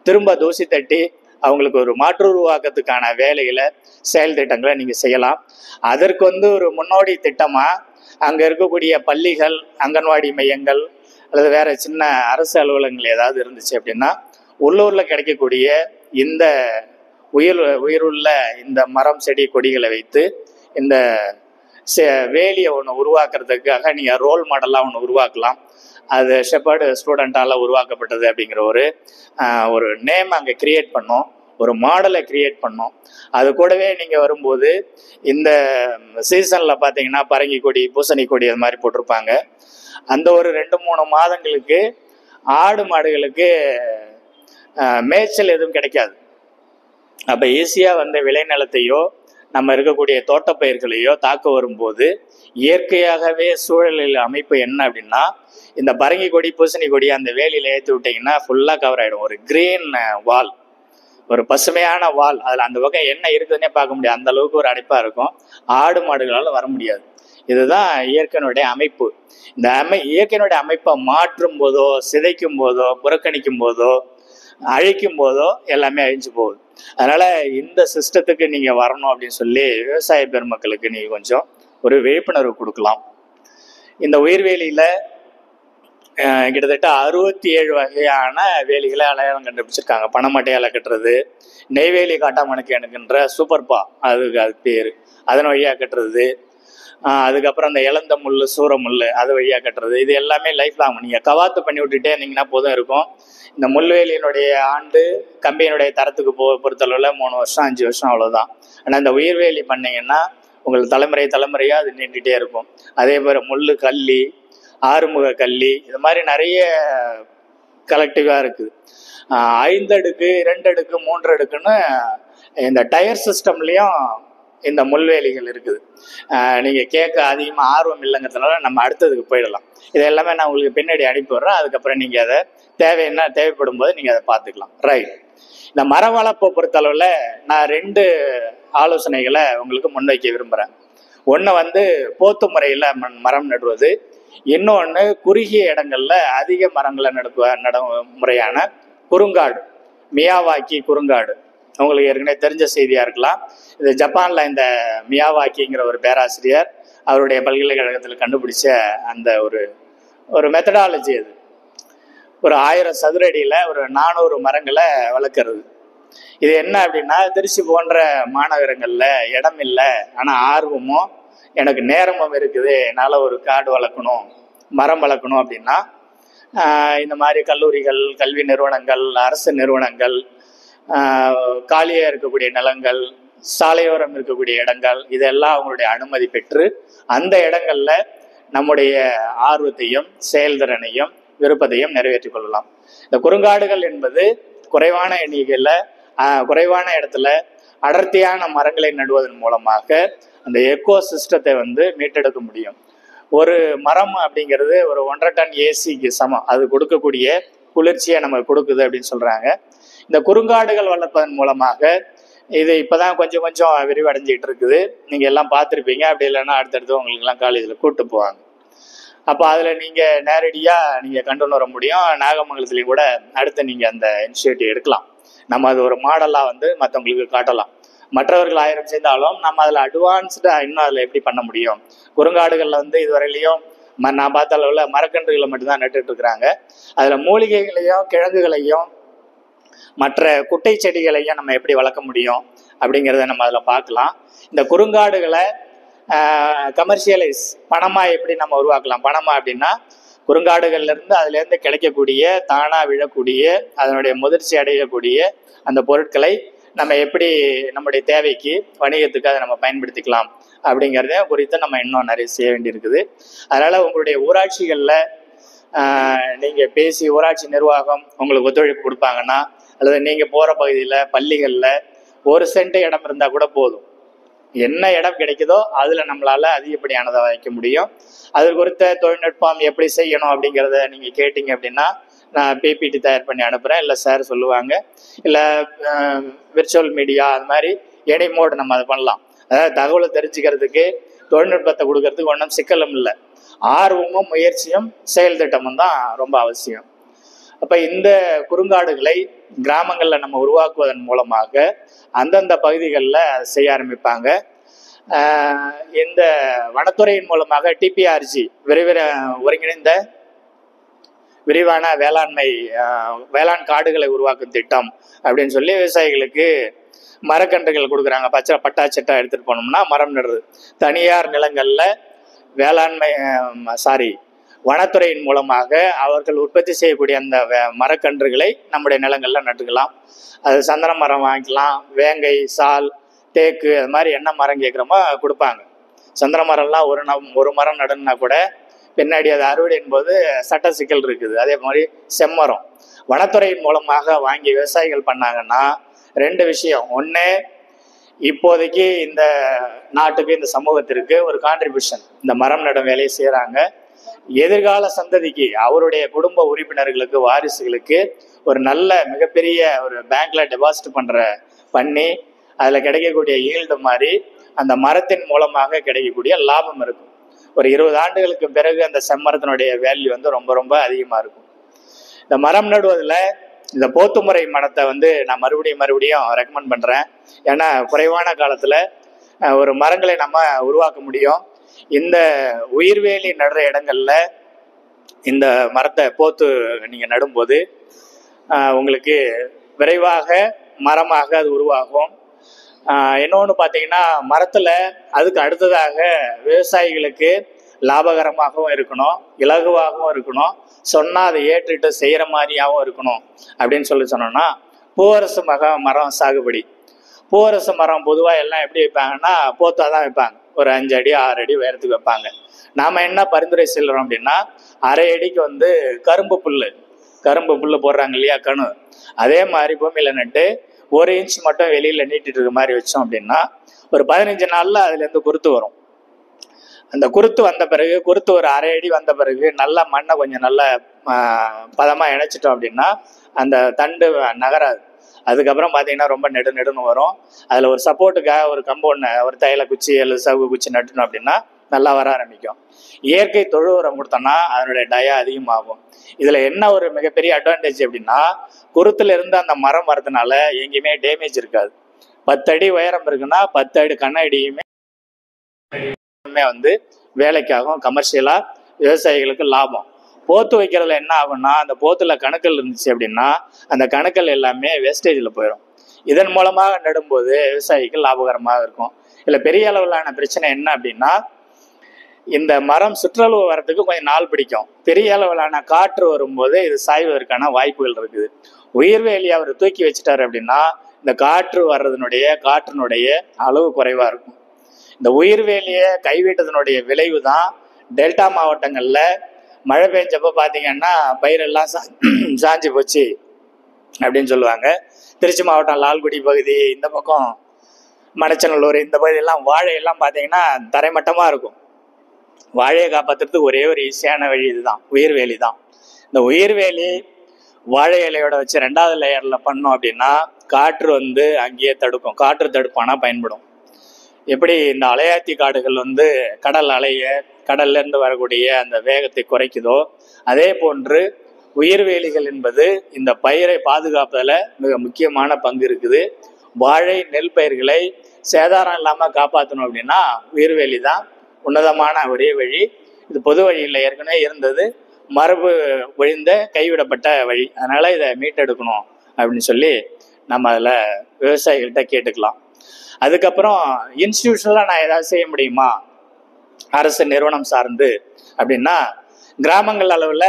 திரும்ப தூசி தட்டி அவங்களுக்கு ஒரு மாற்று உருவாக்கத்துக்கான வேலைகளை, செயல் திட்டங்களை நீங்கள் செய்யலாம். அதற்கு வந்து ஒரு முன்னோடி திட்டமாக அங்கே இருக்கக்கூடிய பள்ளிகள், அங்கன்வாடி மையங்கள் அல்லது வேற சின்ன அரசு அலுவலகங்கள் ஏதாவது இருந்துச்சு அப்படின்னா உள்ளூரில் கிடைக்கக்கூடிய இந்த உயிருள்ள இந்த மரம், செடி, கொடிகளை வைத்து இந்த வேலியை ஒன்று உருவாக்குறதுக்காக நீங்கள் ரோல் மாடலாக ஒன்று உருவாக்கலாம். அது ஷெப்பர்டு ஸ்டூடெண்ட்டால் உருவாக்கப்பட்டது அப்படிங்கிற ஒரு நேம் அங்கே கிரியேட் பண்ணோம், ஒரு மாடலை கிரியேட் பண்ணோம். அது கூடவே நீங்கள் வரும்போது இந்த சீசனில் பார்த்தீங்கன்னா பரங்கி கொடி, பூசணி கொடி அது மாதிரி போட்டிருப்பாங்க. அந்த ஒரு 2-3 மாதங்களுக்கு ஆடு மாடுகளுக்கு மேய்ச்சல் எதுவும் கிடைக்காது. அப்போ ஈஸியாக வந்து விளைநிலத்தையோ நம்ம இருக்கக்கூடிய தோட்டப்பயிர்களையோ தாக்க வரும்போது இயற்கையாகவே சூழலில் அமைப்பு என்ன அப்படின்னா, இந்த பரங்கி கொடி, பூசணி கொடி அந்த வேலியில் ஏற்றி விட்டிங்கன்னா ஃபுல்லாக கவர் ஆகிடும். ஒரு கிரீன் வால், ஒரு பசுமையான வால். அதில் அந்த பக்கம் என்ன இருக்குதுன்னே பார்க்க முடியாது, அந்த அளவுக்கு ஒரு அடைப்பாக இருக்கும். ஆடு மாடுகளால் வர முடியாது. இதுதான் இயற்கையினுடைய அமைப்பு. இந்த இயற்கையினுடைய அமைப்பை மாற்றும் போதோ, சிதைக்கும் போதோ, புறக்கணிக்கும் போதோ, அழிக்கும் போதோ எல்லாமே அழிஞ்சு போகுது. அதனால இந்த சிஸ்டத்துக்கு நீங்க வரணும் அப்படின்னு சொல்லி விவசாய பெருமக்களுக்கு நீங்க கொஞ்சம் ஒரு விழிப்புணர்வு கொடுக்கலாம். இந்த உயிர்வேலியில கிட்டத்தட்ட 67 வகையான வேலிகளை அடையாளம் கண்டுபிடிச்சிருக்காங்க. பனைமட்டையால் கட்டுறது, நெய்வேலி காட்டாமணுக்கு எனக்குன்ற சூப்பர்பா அது பேர், அதன் வழியாக கட்டுறது, அதுக்கப்புறம் இந்த இளந்த முள், சூற முள் அது வழியாக கட்டுறது. இது எல்லாமே லைஃப் லாங் நீங்கள் கவாத்து பண்ணி விட்டுட்டே இருந்தீங்கன்னா போதும் இருக்கும். இந்த முள்வேலியினுடைய ஆண்டு கம்பியினுடைய தரத்துக்கு பொறுத்தளவில் 3 வருஷம் 5 வருஷம் அவ்வளோதான். ஆனால் இந்த உயிர்வேலி பண்ணிங்கன்னா உங்களுக்கு தலைமுறையாக அது நீண்டுகிட்டே இருக்கும். அதே மாதிரி முள் கல்லி, ஆறுமுக கல்லி, இது மாதிரி நிறைய கலெக்டிவாக இருக்குது. 5 அடுக்கு, 2 அடுக்கு, 3 அடுக்குன்னு இந்த டயர் சிஸ்டம்லேயும் இந்த முள்வேலிகள் இருக்குது. நீங்கள் கேட்க அதிகமாக ஆர்வம் இல்லைங்கிறதுனால நம்ம அடுத்ததுக்கு போயிடலாம். இது எல்லாமே நான் உங்களுக்கு பின்னாடி அனுப்பி விட்றேன். அதுக்கப்புறம் நீங்கள் அதை தேவைப்படும் போது நீங்கள் அதை பார்த்துக்கலாம். ரைட். இந்த மர வளர்ப்பை பொறுத்தளவில் நான் 2 ஆலோசனைகளை உங்களுக்கு முன்வைக்க விரும்புகிறேன். ஒன்று வந்து போத்து முறையில் மரம் நடுவது, இன்னொன்று குறுகிய இடங்களில் அதிக மரங்களை நட முறையான குறுங்காடு, மியாவாக்கி குறுங்காடு. உங்களுக்கு ஏற்கனவே தெரிஞ்ச செய்தியாக இருக்கலாம். இது ஜப்பானில் இந்த மியாவாக்கிங்கிற ஒரு பேராசிரியர் அவருடைய பல்கலைக்கழகத்தில் கண்டுபிடிச்ச அந்த ஒரு மெத்தடாலஜி. அது ஒரு 1000 சதுர அடியில் ஒரு 400 மரங்களை வளர்க்குறது. இது என்ன அப்படின்னா, திருச்சி போன்ற மாநகரங்களில் இடம் இல்லை, ஆனால் ஆர்வமும் எனக்கு நேரமும் இருக்குது, என்னால் ஒரு காடு வளர்க்கணும், மரம் வளர்க்கணும் அப்படின்னா இந்த மாதிரி கல்லூரிகள், கல்வி நிறுவனங்கள், அரசு நிறுவனங்கள், காலியாக இருக்கக்கூடிய நிலங்கள், சாலையோரம் இருக்கக்கூடிய இடங்கள், இதெல்லாம் அவங்களுடைய அனுமதி பெற்று அந்த இடங்கள்ல நம்முடைய ஆர்வத்தையும் செயல்திறனையும் விருப்பத்தையும் நிறைவேற்றிக் கொள்ளலாம். இந்த குறுங்காடுகள் என்பது குறைவான எண்ணிக்கையில் குறைவான இடத்துல அடர்த்தியான மரங்களை நடுவதன் மூலமாக அந்த எக்கோ சிஸ்டத்தை வந்து மீட்டெடுக்க முடியும். ஒரு மரம் அப்படிங்கிறது ஒரு 1.5 டன் ஏசிக்கு சமம். அது கொடுக்கக்கூடிய குளிர்ச்சியை நமக்கு கொடுக்குது அப்படின்னு சொல்றாங்க. இந்த குறுங்காடுகள் வளர்ப்பதன் மூலமாக இது இப்போதான் கொஞ்சம் கொஞ்சம் விரிவடைஞ்சிக்கிட்டு இருக்குது. நீங்கள் எல்லாம் பார்த்துருப்பீங்க. அப்படி இல்லைன்னா அடுத்தடுத்து உங்களுக்கெல்லாம் காலேஜில் கூப்பிட்டு போவாங்க. அப்போ அதில் நீங்கள் நேரடியாக நீங்கள் கண்டு வர முடியும். நாகமங்கலத்துலேயும் கூட அடுத்து நீங்கள் அந்த இனிஷியேட்டிவ் எடுக்கலாம். நம்ம அது ஒரு மாடலாக வந்து மற்றவங்களுக்கு காட்டலாம். மற்றவர்கள் 1000 செய்தாலும் நம்ம அதில் அட்வான்ஸ்டாக இன்னும் அதில் எப்படி பண்ண முடியும். குறுங்காடுகளில் வந்து இதுவரையிலையும் நான் பார்த்த அளவில் மரக்கன்றுகளை மட்டும்தான் நட்டுட்டு இருக்கிறாங்க. அதில் மூலிகைகளையும் கிழங்குகளையும் மற்ற குட்டை செடிகளையும் நம்ம எப்படி வளர்க்க முடியும் அப்படிங்கிறத நம்ம அதில் பார்க்கலாம். இந்த குறுங்காடுகளை கமர்ஷியலைஸ் பணமாக எப்படி நம்ம உருவாக்கலாம். பணமாக அப்படின்னா குறுங்காடுகள்லேருந்து அதுலேருந்து கிடைக்கக்கூடிய தானாக விழக்கூடிய அதனுடைய முதிர்ச்சி அடையக்கூடிய அந்த பொருட்களை நம்ம எப்படி நம்முடைய தேவைக்கு வணிகத்துக்கு அதை நம்ம பயன்படுத்திக்கலாம் அப்படிங்கிறத குறித்து நம்ம இன்னும் நிறைய செய்ய வேண்டியிருக்குது. அதனால் உங்களுடைய ஊராட்சிகளில் நீங்கள் பேசி ஊராட்சி நிர்வாகம் உங்களுக்கு ஒத்துழைப்பு கொடுப்பாங்கன்னா, அல்லது நீங்கள் போகிற பகுதியில் பள்ளிகளில் 1 சென்ட் இடம் இருந்தால் கூட போதும். என்ன இடம் கிடைக்குதோ அதில் நம்மளால் அதிகப்படியானதை வைக்க முடியும். அது குறித்த தொழில்நுட்பம் எப்படி செய்யணும் அப்படிங்கிறத நீங்கள் கேட்டிங்க அப்படின்னா நான் பிபிடி தயார் பண்ணி அனுப்புகிறேன். இல்லை சார் சொல்லுவாங்க. இல்லை விர்ச்சுவல் மீடியா அது மாதிரி எனி மோடு நம்ம அதை பண்ணலாம். அதாவது தகவலை தெரிஞ்சுக்கிறதுக்கு தொழில்நுட்பத்தை கொடுக்கறதுக்கு ஒன்றும் சிக்கலும் இல்லை. ஆர்வமும் முயற்சியும் செயல் திட்டமும் தான் ரொம்ப அவசியம். அப்போ இந்த குறுங்காடுகளை கிராமங்களில் நம்ம உருவாக்குவதன் மூலமாக அந்தந்த பகுதிகளில் செய்ய ஆரம்பிப்பாங்க. இந்த வனத்துறையின் மூலமாக டிபிஆர்ஜி ஒருங்கிணைந்த விரிவான வேளாண் காடுகளை உருவாக்கும் திட்டம் அப்படின்னு சொல்லி விவசாயிகளுக்கு மரக்கன்றுகள் கொடுக்குறாங்க. பட்டாச்சட்டா எடுத்துகிட்டு போனோம்னா மரம் நடுறது. தனியார் நிலங்களில் வனத்துறையின் மூலமாக அவர்கள் உற்பத்தி செய்யக்கூடிய அந்த மரக்கன்றுகளை நம்முடைய நிலங்களில் நட்டுக்கலாம். அது சந்தன மரம் வாங்கிக்கலாம், வேங்கை, சால், தேக்கு, அது மாதிரி என்ன மரம் கேட்குறோமோ கொடுப்பாங்க. சந்தன மரம்லாம் ஒரு மரம் நடணுன்னா கூட பின்னாடி அது அறுவடையின் போது சட்ட சிக்கல் இருக்குது. அதே மாதிரி செம்மரம் வனத்துறையின் மூலமாக வாங்கி விவசாயிகள் பண்ணாங்கன்னா 2 விஷயம். ஒன்று, இப்போதைக்கு இந்த நாட்டுக்கு, இந்த சமூகத்திற்கு ஒரு கான்ட்ரிபியூஷன், இந்த மரம் நடும் வேலையை செய்கிறாங்க. எதிர்கால சந்ததிக்கு, அவருடைய குடும்ப உறுப்பினர்களுக்கு, வாரிசுகளுக்கு ஒரு நல்ல மிகப்பெரிய ஒரு பேங்க்ல டெபாசிட் பண்ணி அதில் கிடைக்கக்கூடிய ஈல்டு மாதிரி அந்த மரத்தின் மூலமாக கிடைக்கக்கூடிய லாபம் இருக்கும். ஒரு 20 ஆண்டுகளுக்கு பிறகு அந்த செம்மரத்தினுடைய வேல்யூ வந்து ரொம்ப ரொம்ப அதிகமாக இருக்கும். இந்த மரம் நடுவதில் இந்த போத்து முறை மரத்தை வந்து நான் மறுபடியும் ரெக்கமெண்ட் பண்ணுறேன். ஏன்னா குறைவான காலத்தில் ஒரு மரங்களை நம்ம உருவாக்க முடியும். இந்த உயிர்வேலி நடுற இடங்கள்ல இந்த மரத்தை போத்து நீங்கள் நடும்போது உங்களுக்கு விரைவாக மரமாக அது உருவாகும். இன்னொன்று பார்த்தீங்கன்னா, மரத்தில் அதுக்கு அடுத்ததாக விவசாயிகளுக்கு லாபகரமாகவும் இருக்கணும், இலகுவாகவும் இருக்கணும், சொன்னால் அதை ஏற்றுட்டு செய்கிற மாதிரியாகவும் இருக்கணும் அப்படின்னு சொன்னோம்னா பூவரசு மரம் சாகுபடி. பூவரசு மரம் பொதுவாக எல்லாம் எப்படி வைப்பாங்கன்னா போத்தாக தான் வைப்பாங்க. ஒரு 5 அடி 6 அடி உயரத்துக்கு வைப்பாங்க. நாம் என்ன பரிந்துரை செல்கிறோம் அப்படின்னா, அரை அடிக்கு வந்து கரும்பு புல் போடுறாங்க இல்லையா, கணு, அதே மாதிரி பூமியில் நட்டு 1 இன்ச் மட்டும் வெளியில் நீட்டிட்டு இருக்க மாதிரி வச்சோம் அப்படின்னா ஒரு 15 நாளில் அதுலேருந்து குருத்து வரும். அந்த குருத்து வந்த பிறகு, குருத்து ஒரு அரை அடி வந்த பிறகு நல்லா மண்ணை கொஞ்சம் நல்லா பதமாக இணைச்சிட்டோம் அப்படின்னா அந்த தண்டு நகராது. அதுக்கப்புறம் பார்த்தீங்கன்னா ரொம்ப நெடுன்னு வரும். அதில் ஒரு சப்போர்ட்டுக்காக ஒரு கம்பவுண்ட், ஒரு தைல குச்சி அல்லது சவுக்கு குச்சி நட்டுனோம் அப்படின்னா நல்லா வர ஆரம்பிக்கும். இயற்கை தொழு உரம் கொடுத்தோம்னா அதனுடைய டயா அதிகமாகும். இதில் என்ன ஒரு மிகப்பெரிய அட்வான்டேஜ் அப்படின்னா, குருத்துல இருந்து அந்த மரம் வரதுனால எங்கேயுமே டேமேஜ் இருக்காது. 10 அடி உயரம் இருக்குன்னா 10 அடி கண்ணடியுமே வந்து வேலைக்காகும், கமர்ஷியலாக விவசாயிகளுக்கு லாபம். போத்து வைக்கிறதுல என்ன ஆகும்னா, அந்த போத்துல கணுக்கள் இருந்துச்சு அப்படின்னா அந்த கணுக்கள் எல்லாமே வேஸ்டேஜில் போயிடும். இதன் மூலமாக நடும்போது விவசாயிக்கு லாபகரமாக இருக்கும். இதில் பெரிய அளவிலான பிரச்சனை என்ன அப்படின்னா, இந்த மரம் சுற்றளவு வரத்துக்கு கொஞ்சம் நாள் பிடிக்கும். பெரிய அளவிலான காற்று வரும்போது இது சாய்வதற்கான வாய்ப்புகள் இருக்குது. உயிர்வேலி அவர் தூக்கி வச்சுட்டாரு அப்படின்னா இந்த காற்றினுடைய அளவு குறைவாக இருக்கும். இந்த உயிர்வேலியை கைவிட்டதனுடைய விளைவு தான் டெல்டா மாவட்டங்களில் மழை பெஞ்சப்போ பார்த்தீங்கன்னா பயிரெல்லாம் சாஞ்சி போச்சு அப்படின்னு சொல்லுவாங்க. திருச்சி மாவட்டம் லால்குடி பகுதி, இந்த பக்கம் மணச்சநல்லூர், இந்த பகுதியெல்லாம் வாழையெல்லாம் பார்த்தீங்கன்னா தரைமட்டமாக இருக்கும். வாழையை காப்பாற்றுறதுக்கு ஒரே ஒரு ஈஸியான வழி இதுதான், உயிர்வேலி தான். இந்த உயிர்வேலி வாழை இலையோட வச்சு 2வது லேயரில் பண்ணோம் அப்படின்னா காற்று வந்து அங்கேயே தடுக்கும். காற்று தடுப்பானா பயன்படும். எப்படி இந்த அலையாத்தி காடுகள் வந்து கடல்லேருந்து வரக்கூடிய அந்த வேகத்தை குறைக்குதோ, அதே போன்று உயிர்வேலிகள் என்பது இந்த பயிரை பாதுகாப்பதில் மிக முக்கியமான பங்கு இருக்குது. வாழை, நெல் பயிர்களை சேதாரம் இல்லாமல் காப்பாற்றணும் அப்படின்னா உயிர்வேலி தான் உன்னதமான ஒரே வழி. இது பொது வழியில் ஏற்கனவே இருந்தது, மரபு ஒழிந்த கைவிடப்பட்ட வழி. அதனால இதை மீட்டெடுக்கணும் அப்படின்னு சொல்லி நம்ம அதில் விவசாயிகள்கிட்ட கேட்டுக்கலாம். அதுக்கப்புறம் இன்ஸ்டிடியூஷனலாக நான் ஏதாவது செய்ய முடியுமா அரசு நிறுவனம் சார்ந்து அப்படின்னா, கிராமங்கள் அளவில்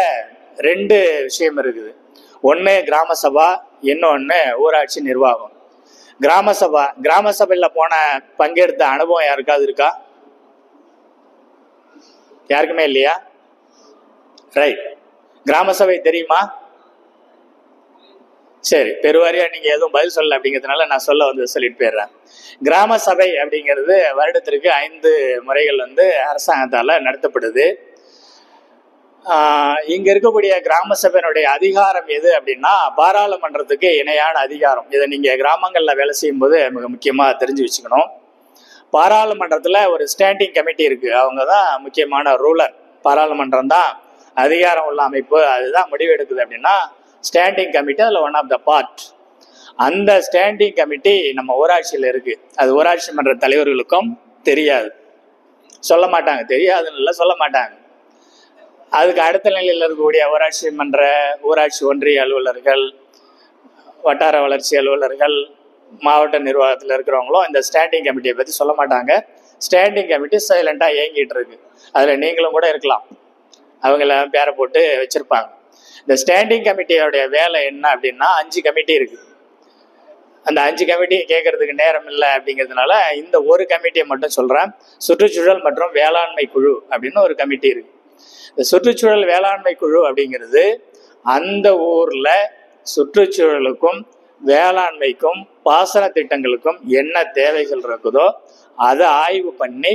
2 விஷயம் இருக்குது. ஒன்று கிராம சபா, இன்னொன்று ஊராட்சி நிர்வாகம். கிராம சபையில் போன பங்கெடுத்த அனுபவம் யாருக்காவது இருக்கா? யாருக்குமே இல்லையா? ரைட். கிராம சபை தெரியுமா? சரி, பெருவாரியா நீங்க எதுவும் பதில் சொல்லல அப்படிங்கிறதுனால நான் சொல்லிட்டு போயிடுறேன். கிராம சபை அப்படிங்கிறது வருடத்திற்கு 5 முறைகள் வந்து அரசாங்கத்தால நடத்தப்படுது. இங்க இருக்கக்கூடிய கிராம சபையினுடைய அதிகாரம் எது அப்படின்னா பாராளுமன்றத்துக்கு இணையான அதிகாரம். இதை நீங்க கிராமங்கள்ல வேலை செய்யும் போது மிக முக்கியமா தெரிஞ்சு வச்சுக்கணும். பாராளுமன்றத்துல ஒரு ஸ்டாண்டிங் கமிட்டி இருக்கு, அவங்க தான் முக்கியமான ரூலர். பாராளுமன்றம் தான் அதிகாரம் உள்ள அமைப்பு, அதுதான் முடிவு எடுக்குது அப்படின்னா ஸ்டாண்டிங் கமிட்டி அதில் ஒன் ஆஃப் த பார்ட். அந்த ஸ்டாண்டிங் கமிட்டி நம்ம ஊராட்சியில் இருக்கு. அது ஊராட்சி மன்ற தலைவர்களுக்கும் தெரியாது, சொல்ல மாட்டாங்க. தெரியாதுன்னு சொல்ல மாட்டாங்க. அதுக்கு அடுத்த நிலையில் இருக்கக்கூடிய ஊராட்சி ஒன்றிய அலுவலர்கள், வட்டார வளர்ச்சி அலுவலர்கள், மாவட்ட நிர்வாகத்தில் இருக்கிறவங்களும் இந்த ஸ்டாண்டிங் கமிட்டியை பற்றி சொல்ல மாட்டாங்க. ஸ்டாண்டிங் கமிட்டி சைலண்டாக இயங்கிட்டு இருக்கு. அதில் நீங்களும் கூட இருக்கலாம். அவங்கெல்லாம் பேரை போட்டு வச்சுருப்பாங்க. இந்த ஸ்டாண்டிங் கமிட்டியோடைய வேலை என்ன அப்படின்னா 5 கமிட்டி இருக்குது. அந்த 5 கமிட்டியை கேட்கறதுக்கு நேரம் இல்லை அப்படிங்கிறதுனால இந்த ஒரு கமிட்டியை மட்டும் சொல்கிறேன். சுற்றுச்சூழல் மற்றும் வேளாண்மை குழு அப்படின்னு ஒரு கமிட்டி இருக்குது. இந்த சுற்றுச்சூழல் வேளாண்மை குழு அப்படிங்கிறது அந்த ஊரில் சுற்றுச்சூழலுக்கும் வேளாண்மைக்கும் பாசன திட்டங்களுக்கும் என்ன தேவைகள் இருக்குதோ அதை ஆய்வு பண்ணி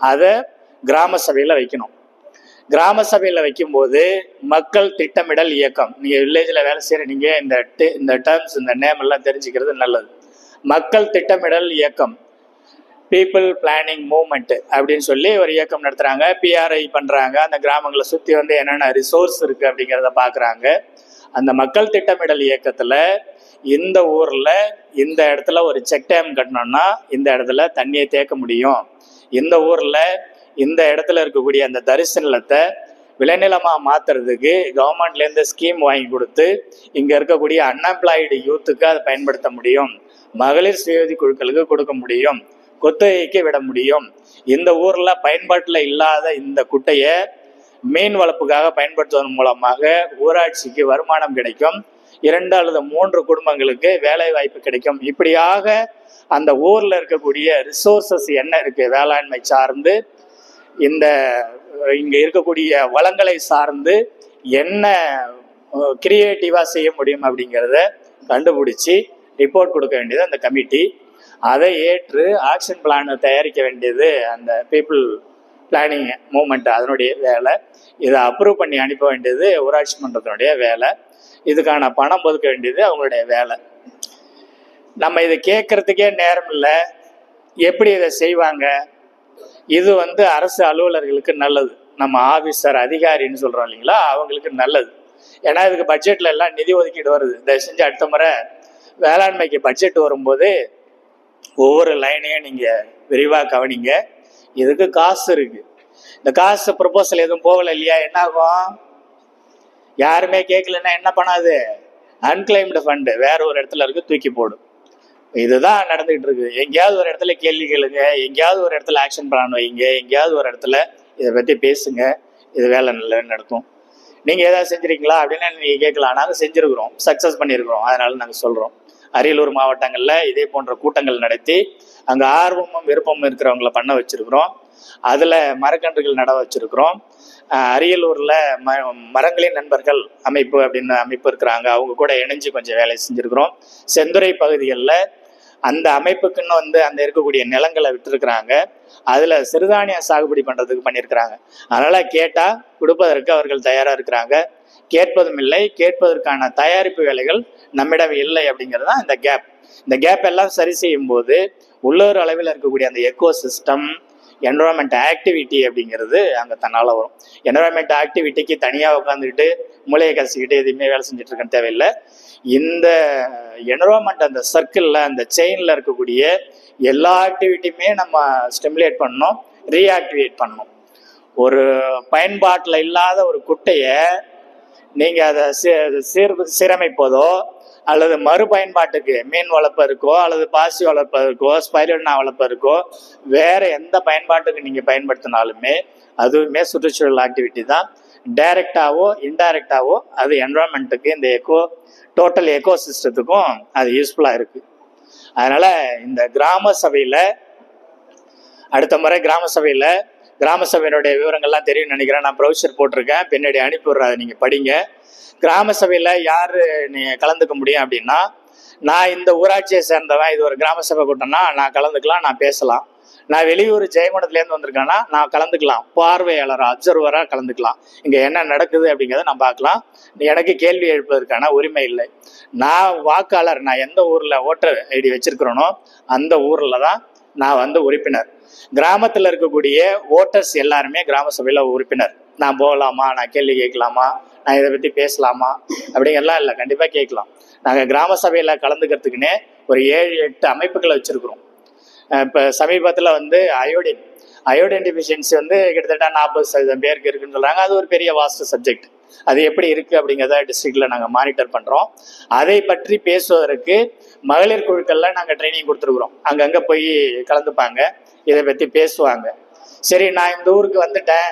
அதை கிராம சபையில் வைக்கணும். கிராம சபையில் வைக்கும்போது மக்கள் திட்டமிடல் இயக்கம், நீங்கள் வில்லேஜில் வேலை செய்கிற நீங்கள் இந்த டேர்ம்ஸ் இந்த நேம் எல்லாம் தெரிஞ்சுக்கிறது நல்லது. மக்கள் திட்டமிடல் இயக்கம், பீப்புள் பிளானிங் மூவ்மெண்ட் அப்படின்னு சொல்லி ஒரு இயக்கம் நடத்துகிறாங்க. பிஆர்ஐ பண்ணுறாங்க. அந்த கிராமங்களை சுற்றி வந்து என்னென்ன ரிசோர்ஸ் இருக்குது அப்படிங்கிறத பார்க்குறாங்க. அந்த மக்கள் திட்டமிடல் இயக்கத்தில் இந்த ஊரில் இந்த இடத்துல ஒரு செக் டேம் கட்டணும்னா இந்த இடத்துல தண்ணியை தேக்க முடியும், இந்த ஊரில் இந்த இடத்துல இருக்கக்கூடிய அந்த தரிசு நிலத்தை விளைநிலமாக மாற்றுறதுக்கு கவர்மெண்ட்லேருந்து ஸ்கீம் வாங்கி கொடுத்து இங்கே இருக்கக்கூடிய அன்எம்ப்ளாய்டு யூத்துக்கு அதை பயன்படுத்த முடியும், மகளிர் சுயஉதவி குழுக்களுக்கு கொடுக்க முடியும், கொத்தகைக்கு விட முடியும், இந்த ஊரில் பயன்பாட்டில் இல்லாத இந்த குட்டையை மீன் வளர்ப்புக்காக பயன்படுத்துவதன் மூலமாக ஊராட்சிக்கு வருமானம் கிடைக்கும், 2 அல்லது 3 குடும்பங்களுக்கு வேலை வாய்ப்பு கிடைக்கும். இப்படியாக அந்த ஊரில் இருக்கக்கூடிய ரிசோர்சஸ் என்ன இருக்குது வேளாண்மை சார்ந்து, இந்த இங்கே இருக்கக்கூடிய வளங்களை சார்ந்து என்ன கிரியேட்டிவாக செய்ய முடியும் அப்படிங்கிறத கண்டுபிடிச்சி ரிப்போர்ட் கொடுக்க வேண்டியது அந்த கமிட்டி. அதை ஏற்று ஆக்ஷன் பிளானை தயாரிக்க வேண்டியது அந்த பீப்புள் பிளானிங் மூமெண்ட் அதனுடைய வேலை. இதை அப்ரூவ் பண்ணி அனுப்ப வேண்டியது ஊராட்சி மன்றத்தினுடைய வேலை. இதுக்கான பணம் ஒதுக்க வேண்டியது அவங்களுடைய வேலை. நம்ம இதை கேட்கறதுக்கே நேரம் இல்லை. எப்படி இதை செய்வாங்க? இது வந்து அரசு அலுவலர்களுக்கு நல்லது, நம்ம ஆஃபீஸர் அதிகாரின்னு சொல்கிறோம் இல்லைங்களா, அவங்களுக்கு நல்லது. ஏன்னா இதுக்கு பட்ஜெட்டில் எல்லாம் நிதி ஒதுக்கீடு வருது. தயவு செஞ்சு அடுத்த முறை வேளாண்மைக்கு பட்ஜெட் வரும்போது ஒவ்வொரு லைனையும் நீங்கள் விரிவாக கவனிங்க. இதுக்கு காசு இருக்குது. இந்த காசு ப்ரொபோசல் எதுவும் போகலை இல்லையா, என்ன ஆகும்? யாருமே கேட்கலன்னா என்ன பண்ணாது? அன்கிளைம்டு ஃபண்டு வேற ஒரு இடத்துல இருக்கு, தூக்கி போடும். இதுதான் நடந்துகிட்டு இருக்கு. எங்கேயாவது ஒரு இடத்துல கேள்வி கேளுங்க, எங்கேயாவது ஒரு இடத்துல ஆக்ஷன் பிளான் வைங்க, எங்கேயாவது ஒரு இடத்துல இதை பற்றி பேசுங்க, இது வேலை நல்ல நடக்கும். நீங்கள் ஏதாவது செஞ்சுருக்கீங்களா அப்படின்னா நீங்கள் கேட்கலாம். நாங்கள் செஞ்சுருக்கிறோம், சக்ஸஸ் பண்ணியிருக்கிறோம், அதனால நாங்கள் சொல்கிறோம். அரியலூர் மாவட்டங்களில் இதே போன்ற கூட்டங்கள் நடத்தி அங்கே ஆர்வமும் விருப்பமும் இருக்கிறவங்கள பண்ண வச்சுருக்கிறோம். அதில் மரக்கன்றுகள் நட வச்சுருக்கிறோம். அரியலூரில் மரங்களின் நண்பர்கள் அமைப்பு அப்படின்னு அமைப்பு இருக்கிறாங்க, அவங்க கூட இணைஞ்சு கொஞ்சம் வேலை செஞ்சுருக்கிறோம். செந்துறை பகுதிகளில் அந்த அமைப்புக்குன்னு வந்து அந்த இருக்கக்கூடிய நிலங்களை விட்டுருக்குறாங்க. அதில் சிறுதானிய சாகுபடி பண்ணுறதுக்கு பண்ணியிருக்கிறாங்க. அதனால் கேட்டால் கொடுப்பதற்கு அவர்கள் தயாராக இருக்கிறாங்க. கேட்பதும் இல்லை, கேட்பதற்கான தயாரிப்பு வேலைகள் நம்மிடம் இல்லை அப்படிங்கிறது தான் இந்த கேப். இந்த கேப் எல்லாம் சரி செய்யும் போது உள்ளூர் அளவில் இருக்கக்கூடிய அந்த எக்கோ சிஸ்டம் என்வரான்மெண்ட் ஆக்டிவிட்டி அப்படிங்கிறது அங்கே தன்னால் வரும். என்வரான்மெண்ட் ஆக்டிவிட்டிக்கு தனியாக உட்காந்துக்கிட்டு மூளையை கசிக்கிட்டு எதுவுமே வேலை செஞ்சுட்டு இருக்க தேவையில்லை. இந்த என்வரான்மெண்ட் அந்த சர்க்கிளில் அந்த செயினில் இருக்கக்கூடிய எல்லா ஆக்டிவிட்டியுமே நம்ம ஸ்டிமுலேட் பண்ணணும், ரீஆக்டிவேட் பண்ணணும். ஒரு பயன்பாட்டில் இல்லாத ஒரு குட்டையை நீங்கள் அதை சீரமைப்பதோ அல்லது மறுபயன்பாட்டுக்கு மீன் வளர்ப்பதற்கோ அல்லது பாசி வளர்ப்பதற்கோ ஸ்பைருலினா வளர்ப்பதற்கோ வேற எந்த பயன்பாட்டுக்கு நீங்கள் பயன்படுத்தினாலுமே அதுவுமே சுற்றுச்சூழல் ஆக்டிவிட்டி தான். டைரக்டாவோ இன்டைரக்டாவோ அது என்வரான்மெண்ட்டுக்கு இந்த டோட்டல் எக்கோ சிஸ்டத்துக்கும் அது யூஸ்ஃபுல்லாக இருக்குது. அதனால் இந்த கிராம சபையில் அடுத்த முறை கிராம சபையினுடைய விவரங்கள்லாம் தெரியும்னு நினைக்கிறேன். நான் ப்ரௌச்சர் போட்டிருக்கேன், பின்னாடி அனுப்பி விட்றேன், அதை நீங்கள் படிங்க. கிராம சபையில் யார் நீங்கள் கலந்துக்க முடியும் அப்படின்னா, நான் இந்த ஊராட்சியை சேர்ந்தவன், இது ஒரு கிராம சபை கூட்டம்னா நான் கலந்துக்கலாம், நான் பேசலாம். நான் வெளியூர் ஜெயங்கொண்டத்துலேருந்து வந்திருக்கேன்னா நான் கலந்துக்கலாம், பார்வையாளராக அப்சர்வராக கலந்துக்கலாம். இங்கே என்ன நடக்குது அப்படிங்கிறத நான் பார்க்கலாம். எனக்கு கேள்வி எழுப்பதற்கான உரிமை இல்லை. நான் வாக்காளர், நான் எந்த ஊரில் ஓட்டர் ஐடி வச்சிருக்கிறேனோ அந்த ஊரில் தான் நான் வந்து உறுப்பினர். கிராமத்தில் இருக்கக்கூடிய ஓட்டர்ஸ் எல்லாருமே கிராம சபையில் உறுப்பினர். நான் போகலாமா, நான் கேள்வி கேட்கலாமா, நான் இதை பற்றி பேசலாமா அப்படிங்கிறலாம் இல்லை, கண்டிப்பாக கேட்கலாம். நாங்கள் கிராம சபையில் கலந்துக்கிறதுக்குன்னே ஒரு 7-8 அமைப்புகளை வச்சுருக்குறோம். இப்போ சமீபத்தில் வந்து அயோடின் டிஃபிஷியன்சி வந்து கிட்டத்தட்ட 40% பேருக்கு இருக்குன்னு சொல்கிறாங்க. அது ஒரு பெரிய வாஸ்ட் சப்ஜெக்ட். அது எப்படி இருக்குது அப்படிங்கிறத டிஸ்ட்ரிக்டில் நாங்கள் மானிட்டர் பண்ணுறோம். அதை பற்றி பேசுவதற்கு மகளிர் குழுக்களில் நாங்கள் ட்ரைனிங் கொடுத்துருக்குறோம். அங்கங்கே போய் கலந்துப்பாங்க, இதை பற்றி பேசுவாங்க. சரி, நான் இந்த ஊருக்கு வந்துட்டேன்,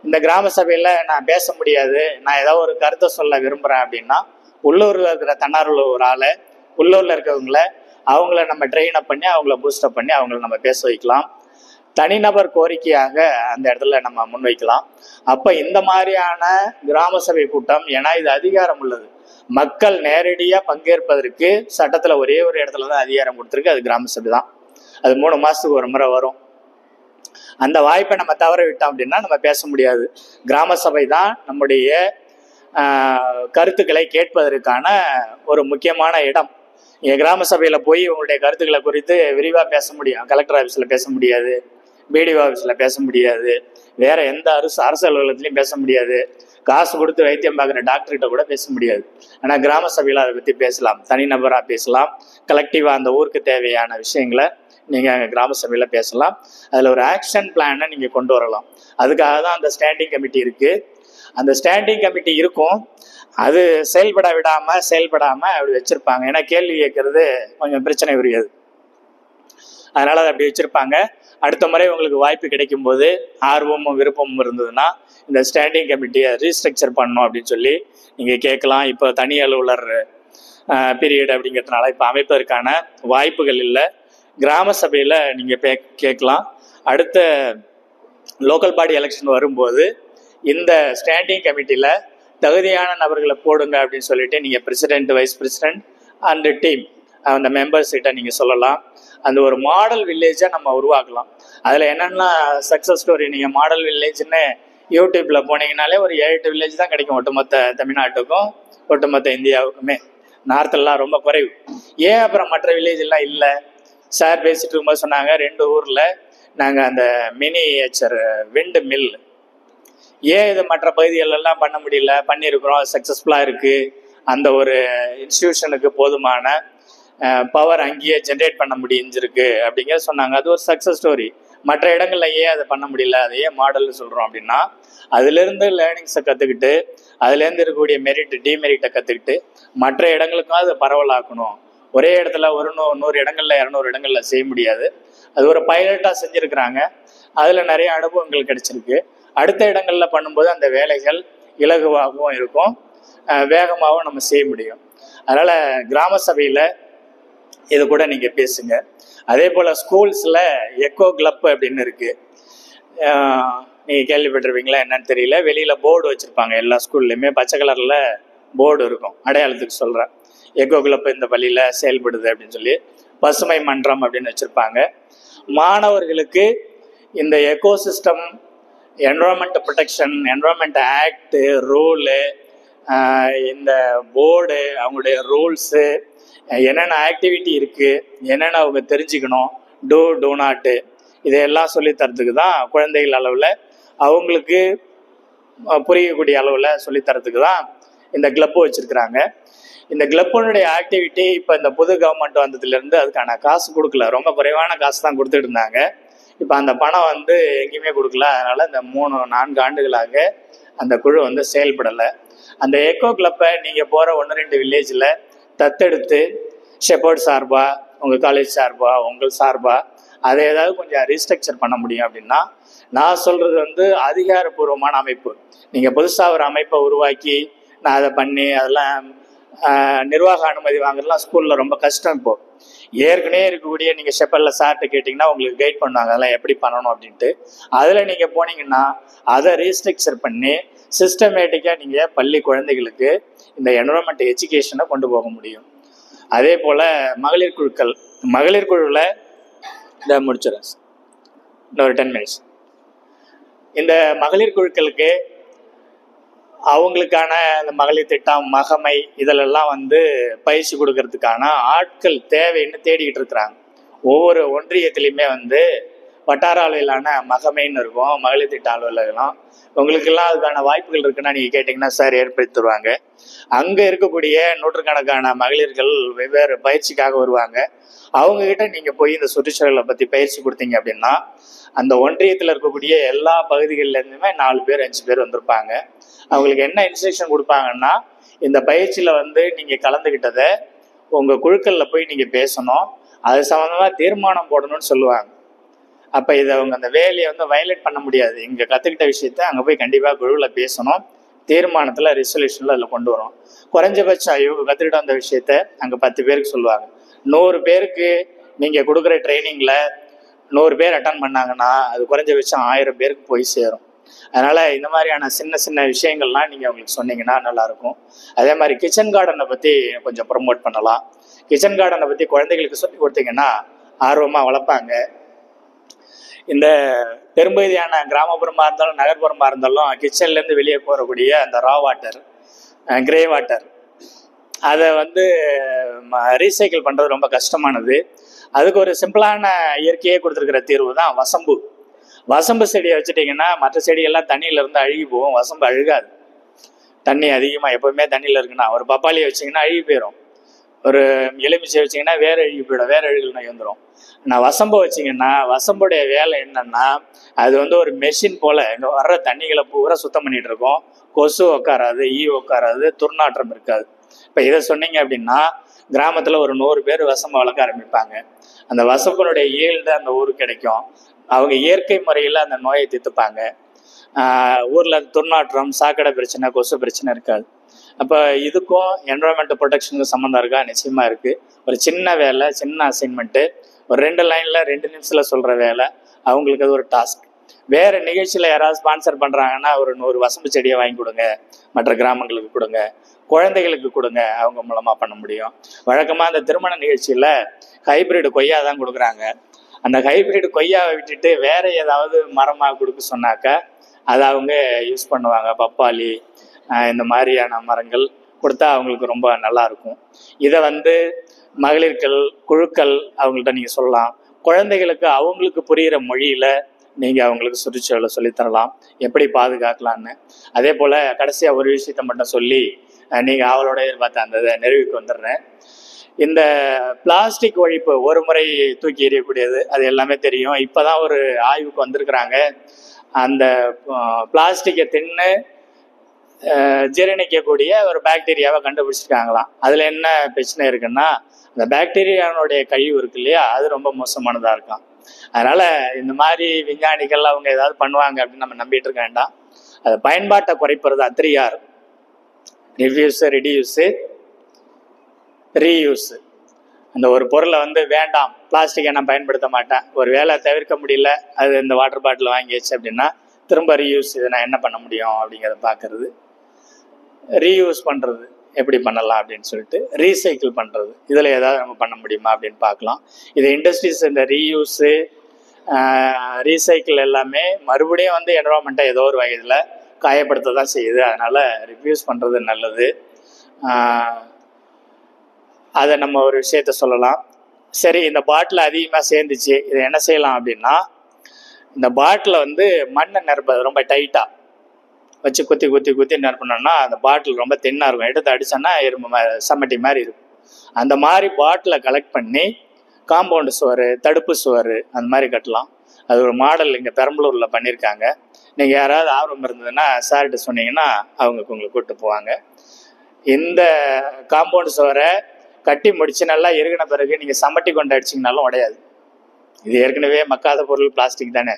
இந்த கிராம சபையில் நான் பேச முடியாது, நான் ஏதோ ஒரு கருத்தை சொல்ல விரும்புகிறேன் அப்படின்னா உள்ளூரில் இருக்கிற தன்னார்வல ஒரு ஆளை, உள்ளூரில் இருக்கிறவங்கள அவங்கள நம்ம ட்ரெயின் அப் பண்ணி அவங்கள பூஸ்டப் பண்ணி அவங்கள நம்ம பேச வைக்கலாம். தனிநபர் கோரிக்கையாக அந்த இடத்துல நம்ம முன்வைக்கலாம். அப்போ இந்த மாதிரியான கிராம சபை கூட்டம், ஏன்னா இது அதிகாரம் உள்ளது, மக்கள் நேரடியாக பங்கேற்பதற்கு சட்டத்தில் ஒரே ஒரு இடத்துல தான் அதிகாரம் கொடுத்துருக்கு, அது கிராம சபை தான். அது 3 மாதத்துக்கு ஒரு முறை வரும். அந்த வாய்ப்பை நம்ம தவற விட்டோம் அப்படின்னா நம்ம பேச முடியாது. கிராம சபை தான் நம்முடைய கருத்துக்களை கேட்பதற்கான ஒரு முக்கியமான இடம். நீங்கள் கிராம சபையில் போய் உங்களுடைய கருத்துக்களை குறித்து விரிவாக பேச முடியும். கலெக்டர் ஆஃபீஸில் பேச முடியாது, பிடிஓ ஆஃபீஸில் பேச முடியாது, வேற எந்த அரசு அலுவலகத்துலையும் பேச முடியாது, காசு கொடுத்து வைத்தியம் பார்க்குற டாக்டர்கிட்ட கூட பேச முடியாது. ஆனால் கிராம சபையில் அதை பற்றி பேசலாம், தனிநபராக பேசலாம், கலெக்டிவாக அந்த ஊருக்கு தேவையான விஷயங்களை நீங்கள் கிராம சபையில் பேசலாம். அதில் ஒரு ஆக்ஷன் பிளானை நீங்கள் கொண்டு வரலாம். அதுக்காக தான் அந்த ஸ்டாண்டிங் கமிட்டி இருக்குது. அந்த ஸ்டாண்டிங் கமிட்டி இருக்கும், அது செயல்படாமல் அப்படி வச்சுருப்பாங்க. ஏன்னா கேள்வி கேட்கறது கொஞ்சம் பிரச்சனை உரியது, அதனால் அதை அப்படி வச்சுருப்பாங்க. அடுத்த முறை உங்களுக்கு வாய்ப்பு கிடைக்கும் போது ஆர்வமும் விருப்பமும் இருந்ததுன்னா இந்த ஸ்டாண்டிங் கமிட்டியை ரீஸ்ட்ரக்சர் பண்ணணும் அப்படின்னு சொல்லி நீங்கள் கேட்கலாம். இப்போ தனி அலுவலர் பீரியட் அப்படிங்கிறதுனால இப்போ அமைப்பதற்கான வாய்ப்புகள் இல்லை. கிராம சபையில் நீங்கள் கேட்கலாம். அடுத்த லோக்கல் பாடி எலெக்ஷன் வரும்போது இந்த ஸ்டாண்டிங் கமிட்டியில் தகுதியான நபர்களை போடுங்க அப்படின்னு சொல்லிட்டு நீங்கள் president, vice president and team அந்த மெம்பர்ஸ் கிட்ட நீங்கள் சொல்லலாம். அந்த ஒரு மாடல் வில்லேஜை நம்ம உருவாக்கலாம். அதில் என்னென்னா சக்ஸஸ் ஸ்டோரி, நீங்கள் மாடல் வில்லேஜ்னு யூடியூப்பில் போனீங்கனாலே ஒரு 7-8 வில்லேஜ் தான் கிடைக்கும், ஒட்டுமொத்த தமிழ்நாட்டுக்கும் ஒட்டுமொத்த இந்தியாவுக்குமே. நார்த்தெல்லாம் ரொம்ப குறைவு. ஏன் அப்புறம் மற்ற வில்லேஜெல்லாம் இல்லை? சார் பேசிட்டு இருக்கும்போது சொன்னாங்க 2 ஊரில் நாங்கள் அந்த மினியேச்சர் விண்டு மில், ஏன் இது மற்ற பகுதிகளெல்லாம் பண்ண முடியல? பண்ணியிருக்கிறோம், சக்ஸஸ்ஃபுல்லாக இருக்குது. அந்த ஒரு இன்ஸ்டிடியூஷனுக்கு போதுமான பவர் அங்கேயே ஜென்ரேட் பண்ண முடிஞ்சிருக்கு அப்படிங்கிற சொன்னாங்க. அது ஒரு சக்ஸஸ் ஸ்டோரி. மற்ற இடங்கள்ல ஏன் அதை பண்ண முடியல, அதை ஏன் மாடல்னு சொல்கிறோம் அப்படின்னா, அதுலேருந்து லேர்னிங்ஸை கற்றுக்கிட்டு அதுலேருந்து இருக்கக்கூடிய மெரிட் டிமெரிட்டை கற்றுக்கிட்டு மற்ற இடங்களுக்கும் அதை பரவலாக்கணும். ஒரே இடத்துல 100 இடங்கள்ல 200 இடங்கள்ல செய்ய முடியாது. அது ஒரு பைலட்டாக செஞ்சுருக்கிறாங்க, அதில் நிறைய அனுபவங்கள் கிடைச்சிருக்கு. அடுத்த இடங்களில் பண்ணும்போது அந்த வேலைகள் இலகுவாகவும் இருக்கும், வேகமாகவும் நம்ம செய்ய முடியும். அதனால் கிராம சபையில் இது கூட நீங்கள் பேசுங்க. அதே போல் ஸ்கூல்ஸில் எக்கோ கிளப் அப்படின்னு இருக்குது, நீங்கள் கேள்விப்பட்டிருப்பீங்களா என்னன்னு தெரியல. வெளியில் போர்டு வச்சுருப்பாங்க, எல்லா ஸ்கூல்லையுமே பச்சை கலரில் போர்டு இருக்கும், அடையாளத்துக்கு சொல்கிறேன். எக்கோ கிளப் இந்த பள்ளியில் செயல்படுது அப்படின்னு சொல்லி பசுமை மன்றம் அப்படின்னு வச்சுருப்பாங்க. மாணவர்களுக்கு இந்த ecosystem, environment protection, environment act, rule, இந்த போர்டு, அவங்களுடைய ரூல்ஸு, என்னென்ன ஆக்டிவிட்டி இருக்குது, என்னென்ன அவங்க தெரிஞ்சுக்கணும், டூ நாட்டு, இதையெல்லாம் சொல்லித்தரத்துக்கு தான் குழந்தைகள் அளவில் அவங்களுக்கு புரியக்கூடிய அளவில் சொல்லித்தரத்துக்கு தான் இந்த கிளப்பு வச்சுருக்குறாங்க. இந்த கிளப்பினுடைய ஆக்டிவிட்டி இப்போ இந்த புது கவர்மெண்ட் வந்ததுலேருந்து அதுக்கான காசு கொடுக்கல, ரொம்ப குறைவான காசு தான் கொடுத்துட்டு இருந்தாங்க. இப்போ அந்த பணம் எங்கேயுமே கொடுக்கல. அதனால் இந்த 3-4 ஆண்டுகளாக அந்த குழு செயல்படலை. அந்த எக்கோ கிளப்பை நீங்கள் போகிற 1-2 வில்லேஜில் தத்தெடுத்து ஷெப்பர்ட் சார்பாக, உங்கள் காலேஜ் சார்பாக, உங்கள் சார்பாக அதை ஏதாவது கொஞ்சம் ரீஸ்ட்ரக்சர் பண்ண முடியும் அப்படின்னா, நான் சொல்கிறது அதிகாரப்பூர்வமான அமைப்பு. நீங்கள் புதுசாக ஒரு அமைப்பை உருவாக்கி நான் அதை பண்ணி அதெல்லாம் நிர்வாக அனுமதி வாங்குறதுலாம் ஸ்கூலில் ரொம்ப கஷ்டம். இப்போது ஏற்கனவே இருக்கக்கூடிய நீங்கள் ஷெப்பர்டில் சார்ட்டு கேட்டிங்கன்னா உங்களுக்கு கைட் பண்ணுவாங்க அதெல்லாம் எப்படி பண்ணணும் அப்படின்ட்டு. அதில் நீங்கள் போனீங்கன்னா அதை ரீஸ்ட்ரக்சர் பண்ணி சிஸ்டமேட்டிக்காக நீங்கள் பள்ளி குழந்தைகளுக்கு இந்த என்விரான்மெண்ட் எஜுகேஷனை கொண்டு போக முடியும். அதே போல் மகளிர் குழுக்கள், மகளிர் குழுவில் இதை முடிச்சிடறேன், இன்னொரு 10 மினிட்ஸ். இந்த மகளிர் குழுக்களுக்கு அவங்களுக்கான இந்த மகளிர் திட்டம், மகமை, இதிலெல்லாம் பயிற்சி கொடுக்கறதுக்கான ஆட்கள் தேவைன்னு தேடிக்கிட்டு இருக்கிறாங்க. ஒவ்வொரு ஒன்றியத்திலையுமே வட்டார அளவிலான மகமைன்னு இருக்கும், மகளிர் திட்ட அலுவலகம். உங்களுக்கெல்லாம் அதுக்கான வாய்ப்புகள் இருக்குன்னா நீங்கள் கேட்டிங்கன்னா சார் ஏற்படுத்தி தருவாங்க. அங்கே இருக்கக்கூடிய நூற்றுக்கணக்கான மகளிர்கள் வெவ்வேறு பயிற்சிக்காக வருவாங்க. அவங்கக்கிட்ட நீங்கள் போய் இந்த சுற்றுச்சூழலை பற்றி பயிற்சி கொடுத்தீங்க அப்படின்னா அந்த ஒன்றியத்தில் இருக்கக்கூடிய எல்லா பகுதிகளிலேருந்துமே 4 பேர் 5 பேர் வந்திருப்பாங்க. அவங்களுக்கு என்ன இன்ஸ்ட்ரக்ஷன் கொடுப்பாங்கன்னா, இந்த பயிற்சியில் நீங்கள் கலந்துக்கிட்டதை உங்கள் குழுக்களில் போய் நீங்கள் பேசணும், அது சம்மந்தமாக தீர்மானம் போடணும்னு சொல்லுவாங்க. அப்போ இதை அவங்க அந்த வேலையை வந்து வயலேட் பண்ண முடியாது. இங்கே கற்றுக்கிட்ட விஷயத்த அங்கே போய் கண்டிப்பாக குழுவில் பேசணும், தீர்மானத்தில் ரெசல்யூஷனில் அதில் கொண்டு வரும். குறைஞ்சபட்சம் இவங்க கற்றுக்கிட்ட அந்த விஷயத்த அங்கே 10 பேருக்கு சொல்லுவாங்க. 100 பேருக்கு நீங்கள் கொடுக்குற ட்ரைனிங்கில் 100 பேர் அட்டன் பண்ணாங்கன்னா அது குறைஞ்சபட்சம் 1000 பேருக்கு போய் சேரும். அதனால் இந்த மாதிரியான சின்ன சின்ன விஷயங்கள்லாம் நீங்கள் அவங்களுக்கு சொன்னீங்கன்னா நல்லாயிருக்கும். அதே மாதிரி கிச்சன் கார்டனை பற்றி கொஞ்சம் ப்ரமோட் பண்ணலாம். கிச்சன் கார்டனை பற்றி குழந்தைகளுக்கு சொல்லி கொடுத்தீங்கன்னா ஆர்வமாக வளர்ப்பாங்க. இந்த பெரும்பகுதியான கிராமப்புறமாக இருந்தாலும் நகர்ப்புறமாக இருந்தாலும் கிச்சன்லேருந்து வெளியே போகக்கூடிய அந்த ரா வாட்டர், கிரே வாட்டர், அதை வந்து ரீசைக்கிள் பண்ணுறது ரொம்ப கஷ்டமானது. அதுக்கு ஒரு சிம்பிளான இயற்கையே கொடுத்துருக்கிற தீர்வு தான் வசம்பு. வசம்பு செடியை வச்சுட்டிங்கன்னா மற்ற செடியெல்லாம் தண்ணியில இருந்து அழுகி போகும், வசம்பு அழுகாது. தண்ணி அதிகமாக எப்போவுமே தண்ணியில் இருக்குன்னா, ஒரு பப்பாளியை வச்சிங்கன்னா அழுகி போயிடும், ஒரு எலுமிச்சை வச்சிங்கன்னா வேற அழுகி போயிடும், வேற அழுகல் நோய் வந்துடும். நான் வசம்பை வச்சிங்கன்னா வசம்புடைய வேலை என்னன்னா, அது வந்து ஒரு மெஷின் போல் இங்கே வர்ற தண்ணிகளை பூரா சுத்தம் பண்ணிகிட்டு இருக்கோம். கொசு உட்காராது, ஈ உட்காராது, துர்நாற்றம் இருக்காது. இப்போ இதை சொன்னீங்க அப்படின்னா கிராமத்தில் ஒரு 100 பேர் வசம்பை வளர்க்க ஆரம்பிப்பாங்க. அந்த வசம்பனுடைய ஈல்டு அந்த ஊருக்கு கிடைக்கும். அவங்க இயற்கை முறையில் அந்த நோயை தீர்த்துப்பாங்க. ஊரில் துர்நாற்றம், சாக்கடை பிரச்சனை, கொசு பிரச்சனை இருக்காது. அப்போ இதுக்கும் என்வரான்மெண்டல் ப்ரொடெக்ஷனுக்கு சம்மந்தம் இருக்கா? நிச்சயமாக இருக்குது. ஒரு சின்ன வேலை, சின்ன அசைன்மெண்ட்டு, ஒரு 2 லைனில் 2 நிமிஷத்தில் சொல்கிற வேலை, அவங்களுக்கு அது ஒரு டாஸ்க். வேறு நிகழ்ச்சியில் யாராவது ஸ்பான்சர் பண்ணுறாங்கன்னா ஒரு 100 வசம்பு செடியை வாங்கி கொடுங்க, மற்ற கிராமங்களுக்கு கொடுங்க, குழந்தைகளுக்கு கொடுங்க, அவங்க மூலமாக பண்ண முடியும். வழக்கமாக அந்த திருமண நிகழ்ச்சியில் ஹைப்ரிட் கொய்யா தான் கொடுக்குறாங்க. அந்த ஹைப்ரிட் கொய்யாவை விட்டுட்டு வேற ஏதாவது மரமாக கொடுக்க சொன்னாக்கா அதை அவங்க யூஸ் பண்ணுவாங்க. பப்பாளி, இந்த மாதிரியான மரங்கள் கொடுத்தா அவங்களுக்கு ரொம்ப நல்லா இருக்கும். இதை வந்து மகளிர்கள் குழுக்கள் அவங்கள்ட்ட நீங்கள் சொல்லலாம். குழந்தைகளுக்கு அவங்களுக்கு புரிகிற மொழியில் நீங்கள் அவங்களுக்கு சுற்றுச்சூழலை சொல்லித்தரலாம், எப்படி பாதுகாக்கலான்னு. அதே போல் கடைசியாக ஒரு விஷயத்தை மட்டும் சொல்லி நீங்கள் அவளோட எதிர்பார்த்த அந்த நிறைவுக்கு வந்துடுறேன். இந்த பிளாஸ்டிக் ஒழிப்பு, ஒரு முறை தூக்கி எறியக்கூடியது, அது எல்லாமே தெரியும். இப்போ தான் ஒரு ஆய்வுக்கு வந்திருக்கிறாங்க. அந்த பிளாஸ்டிக்கை தின்னு ஜீரணிக்கக்கூடிய ஒரு பாக்டீரியாவை கண்டுபிடிச்சிருக்காங்களாம். அதில் என்ன பிரச்சனை இருக்குன்னா, அந்த பாக்டீரியானுடைய கழிவு இருக்கு இல்லையா, அது ரொம்ப மோசமானதாக இருக்கும். அதனால் இந்த மாதிரி விஞ்ஞானிகள் அவங்க ஏதாவது பண்ணுவாங்க அப்படின்னு நம்ம நம்பிட்டு இருக்க வேண்டாம். அது பயன்பாட்டை குறைப்பது தான் 3R: ரிவ்யூஸு, ரெடியூஸு, ரீயூஸு. அந்த ஒரு பொருளை வந்து வேண்டாம், பிளாஸ்டிக்கை நான் பயன்படுத்த மாட்டேன், ஒரு வேலை தவிர்க்க முடியல, அது இந்த வாட்டர் பாட்டில் வாங்கிடுச்சு அப்படின்னா திரும்ப ரீயூஸ், இதை நான் என்ன பண்ண முடியும் அப்படிங்கிறத பார்க்கறது. ரீயூஸ் பண்ணுறது எப்படி பண்ணலாம் அப்படின்னு சொல்லிட்டு ரீசைக்கிள் பண்ணுறது, இதில் ஏதாவது நம்ம பண்ண முடியுமா அப்படின்னு பார்க்கலாம். இது இண்டஸ்ட்ரீஸ் இந்த ரீயூஸு, ரீசைக்கிள் எல்லாமே மறுபடியும் வந்து என்வரான்மெண்ட்டை ஏதோ ஒரு வகையில் காயப்படுத்த தான் செய்யுது. அதனால் ரிவ்யூஸ் பண்ணுறது நல்லது. அதை நம்ம ஒரு விஷயத்த சொல்லலாம். சரி, இந்த பாட்டில் அதிகமாக சேர்ந்துச்சு, இதை என்ன செய்யலாம் அப்படின்னா, இந்த பாட்டிலை வந்து மண்ணை நிரப்பது ரொம்ப டைட்டாக வச்சு குத்தி குத்தி குத்தி நிரப்பினோம்னா அந்த பாட்டில் ரொம்ப தின்னாக இருக்கும். எடுத்து அடித்தோன்னா எறும்பு சம்மட்டி மாதிரி இருக்கும். அந்த மாதிரி பாட்டிலை கலெக்ட் பண்ணி காம்பவுண்டு சுவர், தடுப்பு சுவர் அந்த மாதிரி கட்டலாம். அது ஒரு மாடல் இங்கே பெரம்பலூரில் பண்ணியிருக்காங்க. நீங்கள் யாராவது ஆர்வம் இருந்ததுன்னா சார்கிட்ட சொன்னீங்கன்னா அவங்க உங்களை கூப்பிட்டு போவாங்க. இந்த காம்பவுண்டு சுவரை கட்டி முடிச்சு நல்லா இறுகின பிறகு நீங்கள் சம்மட்டி கொண்டு அடிச்சிங்கனாலும் உடையாது. இது ஏற்கனவே மக்காத பொருள், பிளாஸ்டிக் தானே.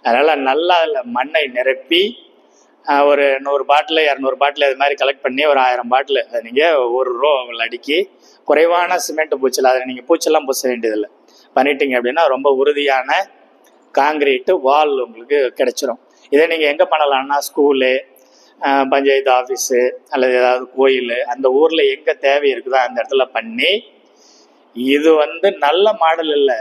அதனால் நல்லா அதில் மண்ணை நிரப்பி ஒரு 100 பாட்டில் 200 பாட்டில் இது மாதிரி கலெக்ட் பண்ணி ஒரு 1000 பாட்டில் அதை நீங்கள் ஒரு ரோ அடுக்கி குறைவான சிமெண்ட் பூச்சல், அதில் நீங்கள் பூச்செல்லாம் பூச வேண்டியதில்லை, பண்ணிட்டீங்க அப்படின்னா ரொம்ப உறுதியான காங்கிரீட்டு வால் உங்களுக்கு கிடைச்சிரும். இதை நீங்கள் எங்கே பண்ணலான்னா ஸ்கூலு, பஞ்சாயத்து ஆஃபீஸு அல்லது ஏதாவது கோயில், அந்த ஊரில் எங்கே தேவை இருக்குதோ அந்த இடத்துல பண்ணி, இது வந்து நல்ல மாடல் இல்லை,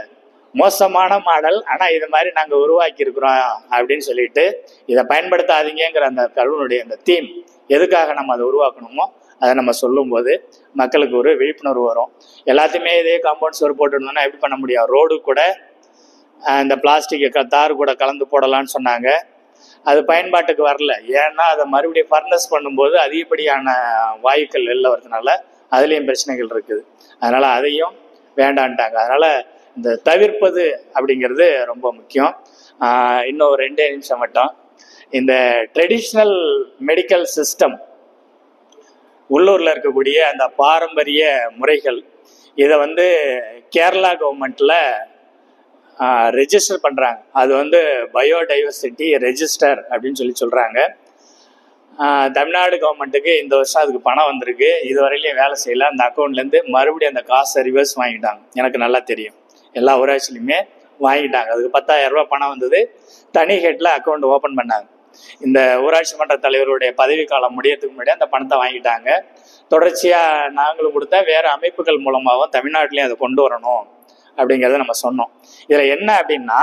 மோசமான மாடல், ஆனால் இது மாதிரி நாங்கள் உருவாக்கியிருக்கிறோம் அப்படின்னு சொல்லிட்டு இதை பயன்படுத்தாதீங்கிற அந்த கல்வனுடைய அந்த தீம், எதுக்காக நம்ம அதை உருவாக்கணுமோ அதை நம்ம சொல்லும்போது மக்களுக்கு ஒரு விழிப்புணர்வு வரும். எல்லாத்தையுமே இதே காம்பவுண்ட் சுவர் போட்டுருந்தோம்னா எப்படி பண்ண முடியும்? ரோடு கூட இந்த பிளாஸ்டிக்கை தார் கூட கலந்து போடலான்னு சொன்னாங்க. அது பயன்பாட்டுக்கு வரல. ஏன்னா அதை மறுபடியும் ஃபர்னஸ் பண்ணும்போது அதிகப்படியான வாயுக்கள் வெளில வரதுனால அதுலேயும் பிரச்சனைகள் இருக்குது. அதனால் அதையும் வேண்டான்ட்டாங்க. அதனால் இந்த தவிர்ப்பது அப்படிங்கிறது ரொம்ப முக்கியம். இன்னும் 2 நிமிஷம் மட்டும். இந்த ட்ரெடிஷ்னல் மெடிக்கல் சிஸ்டம், உள்ளூரில் இருக்கக்கூடிய அந்த பாரம்பரிய முறைகள், இதை வந்து கேரளா கவர்மெண்ட்டில் ரெஜிஸ்டர் பண்ணுறாங்க. அது வந்து பயோடைவர்சிட்டி ரெஜிஸ்டர் அப்படின்னு சொல்கிறாங்க. தமிழ்நாடு கவர்மெண்ட்டுக்கு இந்த வருஷம் அதுக்கு பணம் வந்திருக்கு. இது வரையிலையும் வேலை செய்யலை. அந்த அக்கௌண்ட்லேருந்து மறுபடியும் அந்த காசை ரிவர்ஸ் வாங்கிட்டாங்க. எனக்கு நல்லா தெரியும், எல்லா ஊராட்சியிலுமே வாங்கிட்டாங்க. அதுக்கு 10,000 ரூபா பணம் வந்தது. தனி ஹெட்டில் அக்கௌண்ட் ஓப்பன் பண்ணாங்க. இந்த ஊராட்சி மன்ற தலைவருடைய பதவி காலம் முடியறதுக்கு முன்னாடி அந்த பணத்தை வாங்கிட்டாங்க. தொடர்ச்சியாக நாங்களும் கொடுத்த வேறு அமைப்புகள் மூலமாகவும் தமிழ்நாட்டிலையும் அதை கொண்டு வரணும் அப்படிங்கிறத நம்ம சொன்னோம். இதில் என்ன அப்படின்னா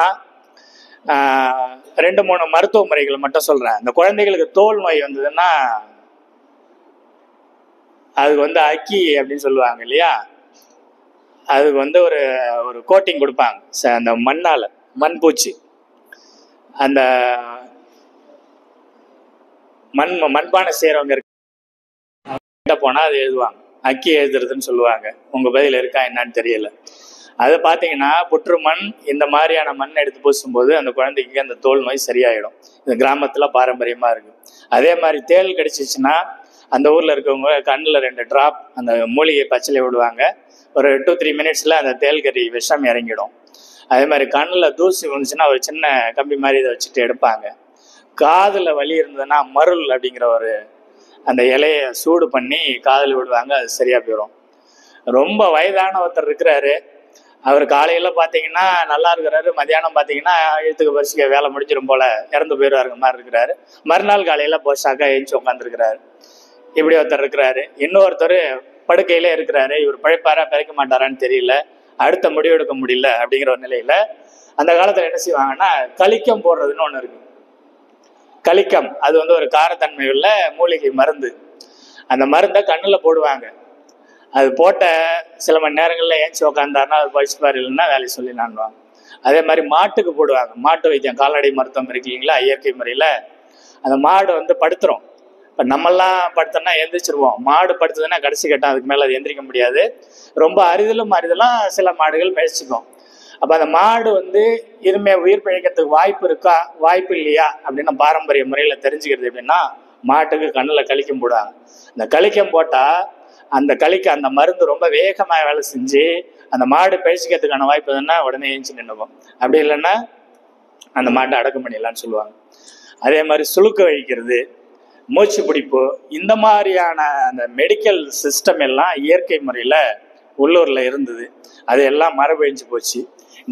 2-3 மருத்துவ முறைகள் மட்டும் சொல்கிறேன். இந்த குழந்தைகளுக்கு தோல் நோய் வந்ததுன்னா அதுக்கு வந்து அக்கி அப்படின்னு சொல்லுவாங்க இல்லையா, அதுக்கு வந்து ஒரு ஒரு கோட்டிங் கொடுப்பாங்க. அந்த மண்ணால், மண்பூச்சி, அந்த மண்பானை செய்கிறவங்க இருக்க போனால் அது எழுதுவாங்க, அக்கி எழுதுறதுன்னு சொல்லுவாங்க. உங்கள் பதில் இருக்கா என்னன்னு தெரியல. அது பார்த்தீங்கன்னா புற்றுமண் இந்த மாதிரியான மண் எடுத்து பூசும்போது அந்த குழந்தைக்கு அந்த தோல் நோய் சரியாயிடும். இந்த கிராமத்தில் பாரம்பரியமாக இருக்குது. அதே மாதிரி தேள் கடிச்சிச்சுன்னா அந்த ஊரில் இருக்கவங்க கண்ணில் 2 ட்ராப் அந்த மூலிகை பச்சிலை விடுவாங்க. ஒரு 2-3 மினிட்ஸில் அந்த தேள்கறி விஷம் இறங்கிடும். அதே மாதிரி கண்ணில் தூசி வந்துச்சுன்னா ஒரு சின்ன கம்பி மாதிரி இதை வச்சுட்டு எடுப்பாங்க. காதில் வலி இருந்ததுன்னா மருள் அப்படிங்கிற ஒரு அந்த இலையை சூடு பண்ணி காதில் விடுவாங்க, அது சரியாக போயிடும். ரொம்ப வயதான ஒருத்தர் இருக்கிறாரு, அவர் காலையில் பார்த்தீங்கன்னா நல்லா இருக்கிறாரு, மத்தியானம் பார்த்தீங்கன்னா எழுத்துக்கு பரிசுக்க வேலை முடிஞ்சிடும் போல் இறந்து போயிடுவாருங்க மாதிரி இருக்கிறாரு. மறுநாள் காலையில் போஷாக்காக எழுந்து உட்காந்துருக்கிறாரு. இப்படி ஒருத்தர் இருக்கிறாரு. இன்னொருத்தர் படுக்கையிலே இருக்கிறாரு. இவர் பிழைப்பாரா பிழைக்க மாட்டாரான்னு தெரியல, அடுத்த முடிவெடுக்க முடியல அப்படிங்கிற ஒரு நிலையில் அந்த காலத்தில் என்ன செய்வாங்கன்னா கலிக்கம் போடுறதுன்னு ஒன்று இருக்குது. கலிக்கம் அது வந்து ஒரு காரத்தன்மை உள்ள மூலிகை மருந்து. அந்த மருந்தை கண்ணில் போடுவாங்க. அது போட்ட சில மணி நேரங்களில் ஏஞ்சி உக்காந்தாருன்னா அது பழிச்சுப்பார், இல்லைன்னா வேலையை சொல்லி நான்வாங்க. அதே மாதிரி மாட்டுக்கு போடுவாங்க. மாட்டு வைத்தியம், கால்நடை மருத்துவம் இருக்கு இல்லைங்களா, இயற்கை முறையில் அந்த மாடு வந்து படுத்துரும். இப்போ நம்மெல்லாம் படுத்தோம்னா எந்திரிச்சிருவோம். மாடு படுத்ததுன்னா கடைசி கட்டம், அதுக்கு மேலே அது எந்திரிக்க முடியாது. ரொம்ப அரிதலாம் சில மாடுகள் பழிச்சுக்கும். அப்போ அந்த மாடு வந்து இனிமே உயிர் பிழைக்கிறதுக்கு வாய்ப்பு இருக்கா வாய்ப்பு இல்லையா அப்படின்னு பாரம்பரிய முறையில் தெரிஞ்சுக்கிறது எப்படின்னா மாட்டுக்கு கண்ணில் கலிக்கம் போடுவாங்க. அந்த கலிக்கம் போட்டால் அந்த மருந்து ரொம்ப வேகமாக வேலை செஞ்சு அந்த மாடு பழிச்சிக்கிறதுக்கான வாய்ப்பு எதுன்னா உடனே ஏஞ்சி நின்றுக்கும். அப்படி இல்லைன்னா அந்த மாட்டை அடக்கம் பண்ணிடலான்னு சொல்லுவாங்க. அதே மாதிரி சுளுக்கு வழிக்கிறது, மூச்சு பிடிப்பு, இந்த மாதிரியான அந்த மெடிக்கல் சிஸ்டம் எல்லாம் இயற்கை முறையில் உள்ளூரில் இருந்தது. அது எல்லாம் மரபழிஞ்சு போச்சு.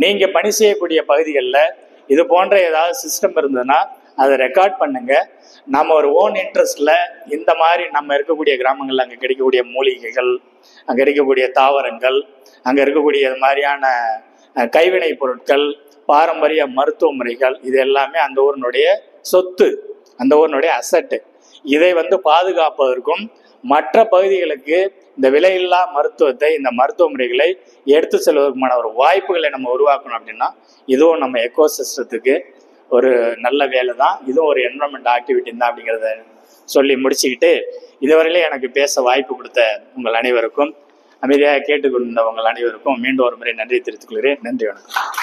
நீங்கள் பணி செய்யக்கூடிய பகுதிகளில் இது போன்ற ஏதாவது சிஸ்டம் இருந்ததுன்னா அதை ரெக்கார்ட் பண்ணுங்க. நம்ம ஒரு ஓன் இன்ட்ரெஸ்டில் இந்த மாதிரி நம்ம இருக்கக்கூடிய கிராமங்களில் அங்கே கிடைக்கக்கூடிய மூலிகைகள், அங்கே இருக்கக்கூடிய தாவரங்கள், அங்கே இருக்கக்கூடிய இது மாதிரியான கைவினை பொருட்கள், பாரம்பரிய மருத்துவ முறைகள், இது எல்லாமே அந்த ஊரினுடைய சொத்து, அந்த ஊரினுடைய அசட்டு. இதை வந்து பாதுகாப்பதற்கும் மற்ற பகுதிகளுக்கு இந்த விலையில்லா மருத்துவத்தை, இந்த மருத்துவ முறைகளை எடுத்து செல்வதற்குமான ஒரு வாய்ப்புகளை நம்ம உருவாக்கணும். அப்படின்னா இதுவும் நம்ம எக்கோ சிஸ்டத்துக்கு ஒரு நல்ல வேலை தான், இதுவும் ஒரு என்வரன்மெண்ட் ஆக்டிவிட்டி தான் அப்படிங்கிறத சொல்லி முடிச்சுக்கிட்டு, இதுவரையிலே எனக்கு பேச வாய்ப்பு கொடுத்த உங்கள் அனைவருக்கும், அமைதியாக கேட்டுக்கொண்ட உங்கள் அனைவருக்கும் மீண்டும் ஒரு முறை நன்றி தெரிவித்துக் கொள்கிறேன். நன்றி, வணக்கம்.